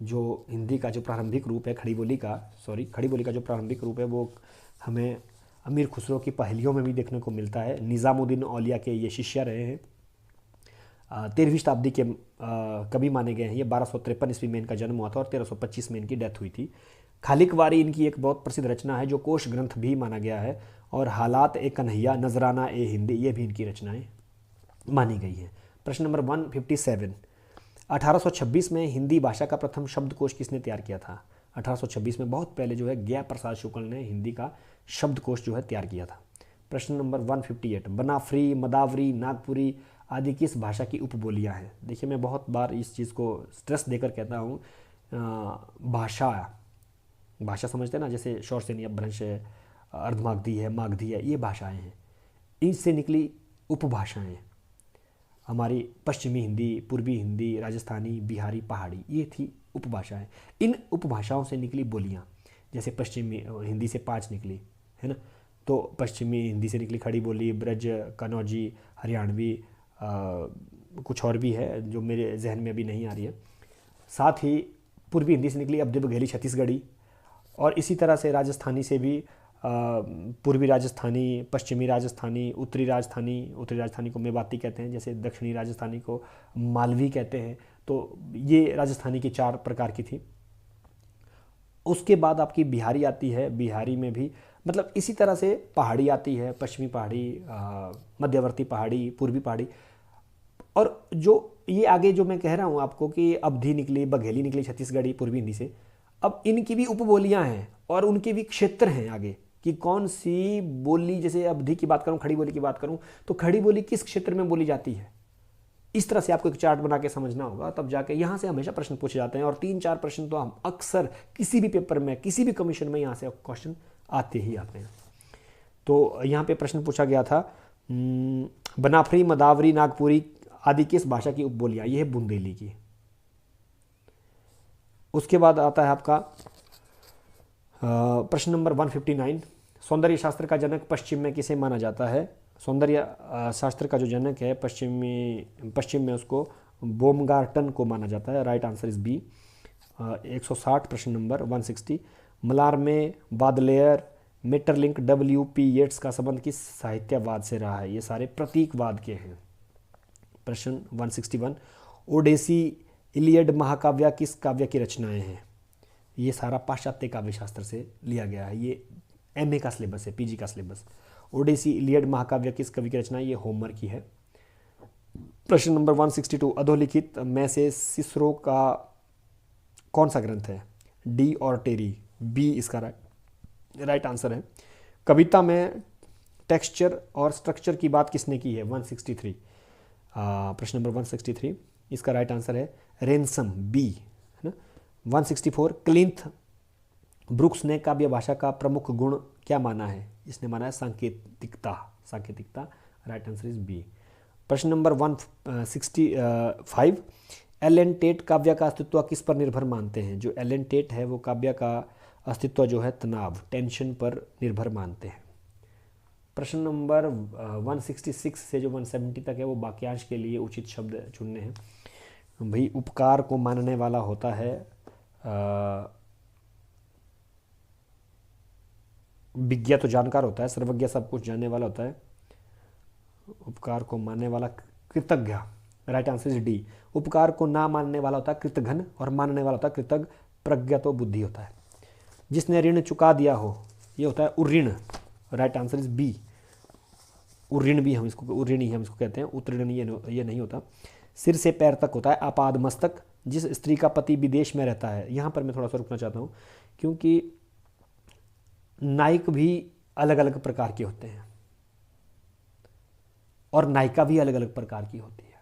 जो हिंदी का जो प्रारंभिक रूप है खड़ी बोली का जो प्रारंभिक रूप है वो हमें अमीर खुसरो की पहेलियों में भी देखने को मिलता है। निज़ामुद्दीन औलिया के ये शिष्य रहे हैं। 13वीं शताब्दी के कवि माने गए हैं। ये 1253 ईस्वी में इनका जन्म हुआ था और 1325 में इनकी डेथ हुई थी। खालिकवारी इनकी एक बहुत प्रसिद्ध रचना है जो कोश ग्रंथ भी माना गया है। और हालात ए कन्हैया, नजराना ए हिंदी, ये भी इनकी रचनाएं मानी गई हैं। प्रश्न नंबर 157, 1826 में हिंदी भाषा का प्रथम शब्दकोश किसने तैयार किया था? 1826 में बहुत पहले जो है ज्ञा प्रसाद शुक्ल ने हिंदी का शब्दकोश जो है तैयार किया था। प्रश्न नंबर 158, बनाफरी, मदावरी, नागपुरी आदि किस भाषा की उपबोलियाँ हैं? देखिए, मैं बहुत बार इस चीज़ को स्ट्रेस देकर कहता हूँ, भाषा समझते हैं ना, जैसे शौरसेनी अपभ्रंश है, अर्धमागधी है, मागधी है, ये भाषाएं हैं। इनसे निकली उपभाषाएं, हमारी पश्चिमी हिंदी, पूर्वी हिंदी, राजस्थानी, बिहारी, पहाड़ी, ये थी उपभाषाएं। इन उपभाषाओं से निकली बोलियां, जैसे पश्चिमी हिंदी से 5 निकली, है ना, तो पश्चिमी हिंदी से निकली खड़ी बोली, ब्रज, कन्नौजी, हरियाणवी, कुछ और भी है जो मेरे जहन में अभी नहीं आ रही है। साथ ही पूर्वी हिंदी से निकली अवधी बघेली, छत्तीसगढ़ी, और इसी तरह से राजस्थानी से भी पूर्वी राजस्थानी, पश्चिमी राजस्थानी, उत्तरी राजस्थानी को मेवाती कहते हैं, जैसे दक्षिणी राजस्थानी को मालवी कहते हैं। तो ये राजस्थानी की 4 प्रकार की थी। उसके बाद आपकी बिहारी आती है, बिहारी में भी मतलब इसी तरह से पहाड़ी आती है, पश्चिमी पहाड़ी, मध्यवर्ती पहाड़ी, पूर्वी पहाड़ी, और जो ये आगे जो मैं कह रहा हूँ आपको कि अवधी निकली, बघेली निकली छत्तीसगढ़ी पूर्वी हिंदी से, अब इनकी भी उपबोलियाँ हैं और उनके भी क्षेत्र हैं आगे कि कौन सी बोली, जैसे अवधी की बात करूँ, खड़ी बोली की बात करूँ, तो खड़ी बोली किस क्षेत्र में बोली जाती है। इस तरह से आपको एक चार्ट बना के समझना होगा, तब जाके यहाँ से हमेशा प्रश्न पूछे जाते हैं, और 3-4 प्रश्न तो हम अक्सर किसी भी पेपर में, किसी भी कमीशन में यहाँ से क्वेश्चन आते ही आते हैं। तो यहाँ पे प्रश्न पूछा गया था बनाफरी, मदावरी, नागपुरी आदि किस भाषा की उपबोलियाँ, ये है बुंदेली की। उसके बाद आता है आपका प्रश्न नंबर 159, सौंदर्य शास्त्र का जनक पश्चिम में किसे माना जाता है। सौंदर्य शास्त्र का जो जनक है पश्चिम में उसको बोमगार्टन को माना जाता है। Right answer is B. 160 प्रश्न नंबर 160, मलार में बादलेयर, मेटरलिंक, W.P. येट्स का संबंध किस साहित्यवाद से रहा है। ये सारे प्रतीकवाद के हैं। प्रश्न 161, ओडेसी, इलियड, महाकाव्य किस काव्य की रचनाएं हैं। ये सारा पाश्चात्य काव्य शास्त्र से लिया गया है। ये MA का सिलेबस है, PG का सिलेबस। ओडेसी, इलियड, महाकाव्य किस कवि की रचना, ये होमर की है। प्रश्न नंबर 162, अधोलिखित में से सिसरो का कौन सा ग्रंथ है। डी और टेरी, बी इसका राइट आंसर है। कविता में टेक्सचर और स्ट्रक्चर की बात किसने की है। 163, प्रश्न नंबर 163, इसका राइट आंसर है रेनसम, बी, है ना। 164, क्लिंथ ब्रुक्स ने काव्य भाषा का प्रमुख गुण क्या माना है। इसने माना है सांकेतिकता। Right answer is B. प्रश्न नंबर 165, एलन टेट काव्य का अस्तित्व किस पर निर्भर मानते हैं। जो एलन टेट है वो काव्य का अस्तित्व जो है तनाव, टेंशन पर निर्भर मानते हैं। प्रश्न नंबर 166 से जो 170 तक है वो वाक्यांश के लिए उचित शब्द चुनने हैं। भाई उपकार को मानने वाला होता है विज्ञ तो जानकार होता है, सर्वज्ञ सब कुछ जानने वाला होता है। उपकार को मानने वाला कृतज्ञ, राइट आंसर इज डी। उपकार को ना मानने वाला होता है कृतघ्न, और मानने वाला होता है कृतज्ञ। प्रज्ञा तो बुद्धि होता है। जिसने ऋण चुका दिया हो ये होता है उऋण, राइट आंसर इज बी। उऋण भी हम इसको, उऋण ही हम इसको कहते हैं, उत्तीर्ण ये नहीं होता। सिर से पैर तक होता है आपाद मस्तक। जिस स्त्री का पति विदेश में रहता है, यहाँ पर मैं थोड़ा सा रुकना चाहता हूँ क्योंकि नायक भी अलग अलग प्रकार के होते हैं और नायिका भी अलग अलग प्रकार की होती है।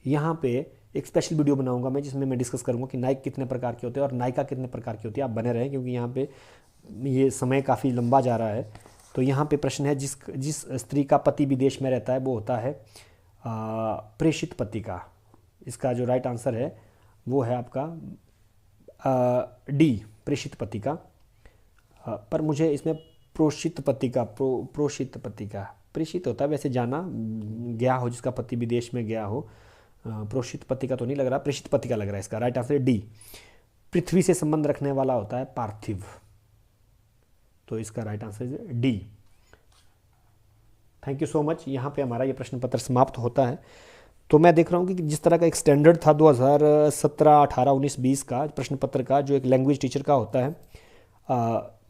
यहाँ पे एक स्पेशल वीडियो बनाऊंगा मैं जिसमें मैं डिस्कस करूंगा कि नायक कितने प्रकार के होते हैं और नायिका कितने प्रकार की होती है। आप बने रहें क्योंकि यहाँ पे ये समय काफ़ी लंबा जा रहा है। तो यहाँ पे प्रश्न है जिस स्त्री का पति विदेश में रहता है वो होता है प्रेषित पति का। इसका जो राइट आंसर है वो है आपका डी, प्रेषित पति का। पर मुझे इसमें प्रोषित पति का, प्रोषित पति का, प्रेषित होता है वैसे जाना गया हो, जिसका पति विदेश में गया हो। प्रोषित पति का तो नहीं लग रहा, प्रेषित पति का लग रहा है। इसका राइट आंसर डी। पृथ्वी से संबंध रखने वाला होता है पार्थिव, तो इसका right answer is D. Thank you so much. यहाँ पे हमारा ये प्रश्न पत्र समाप्त होता है। तो मैं देख रहा हूँ कि जिस तरह का एक स्टैंडर्ड था 2017, 18, 19, 20 का प्रश्न पत्र का, जो एक लैंग्वेज टीचर का होता है,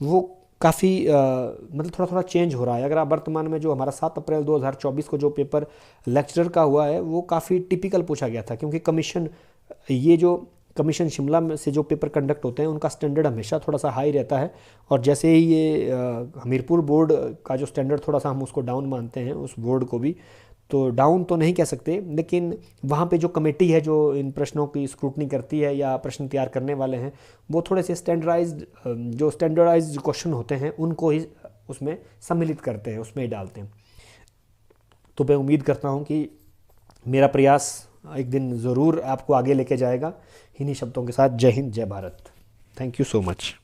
वो काफ़ी मतलब थोड़ा थोड़ा चेंज हो रहा है। अगर आप वर्तमान में जो हमारा 7 अप्रैल 2024 को जो पेपर लेक्चरर का हुआ है वो काफ़ी टिपिकल पूछा गया था, क्योंकि कमीशन शिमला में से जो पेपर कंडक्ट होते हैं उनका स्टैंडर्ड हमेशा थोड़ा सा हाई रहता है। और जैसे ही ये हमीरपुर बोर्ड का जो स्टैंडर्ड थोड़ा सा हम उसको डाउन मानते हैं, उस बोर्ड को भी, तो डाउन तो नहीं कह सकते, लेकिन वहाँ पे जो कमेटी है जो इन प्रश्नों की स्क्रूटनी करती है या प्रश्न तैयार करने वाले हैं, वो थोड़े से स्टैंडर्डाइज्ड क्वेश्चन होते हैं उनको ही उसमें सम्मिलित करते हैं, उसमें ही डालते हैं। तो मैं उम्मीद करता हूँ कि मेरा प्रयास एक दिन ज़रूर आपको आगे लेके जाएगा। इन्हीं शब्दों के साथ जय हिंद, जय Bharat. Thank you so much.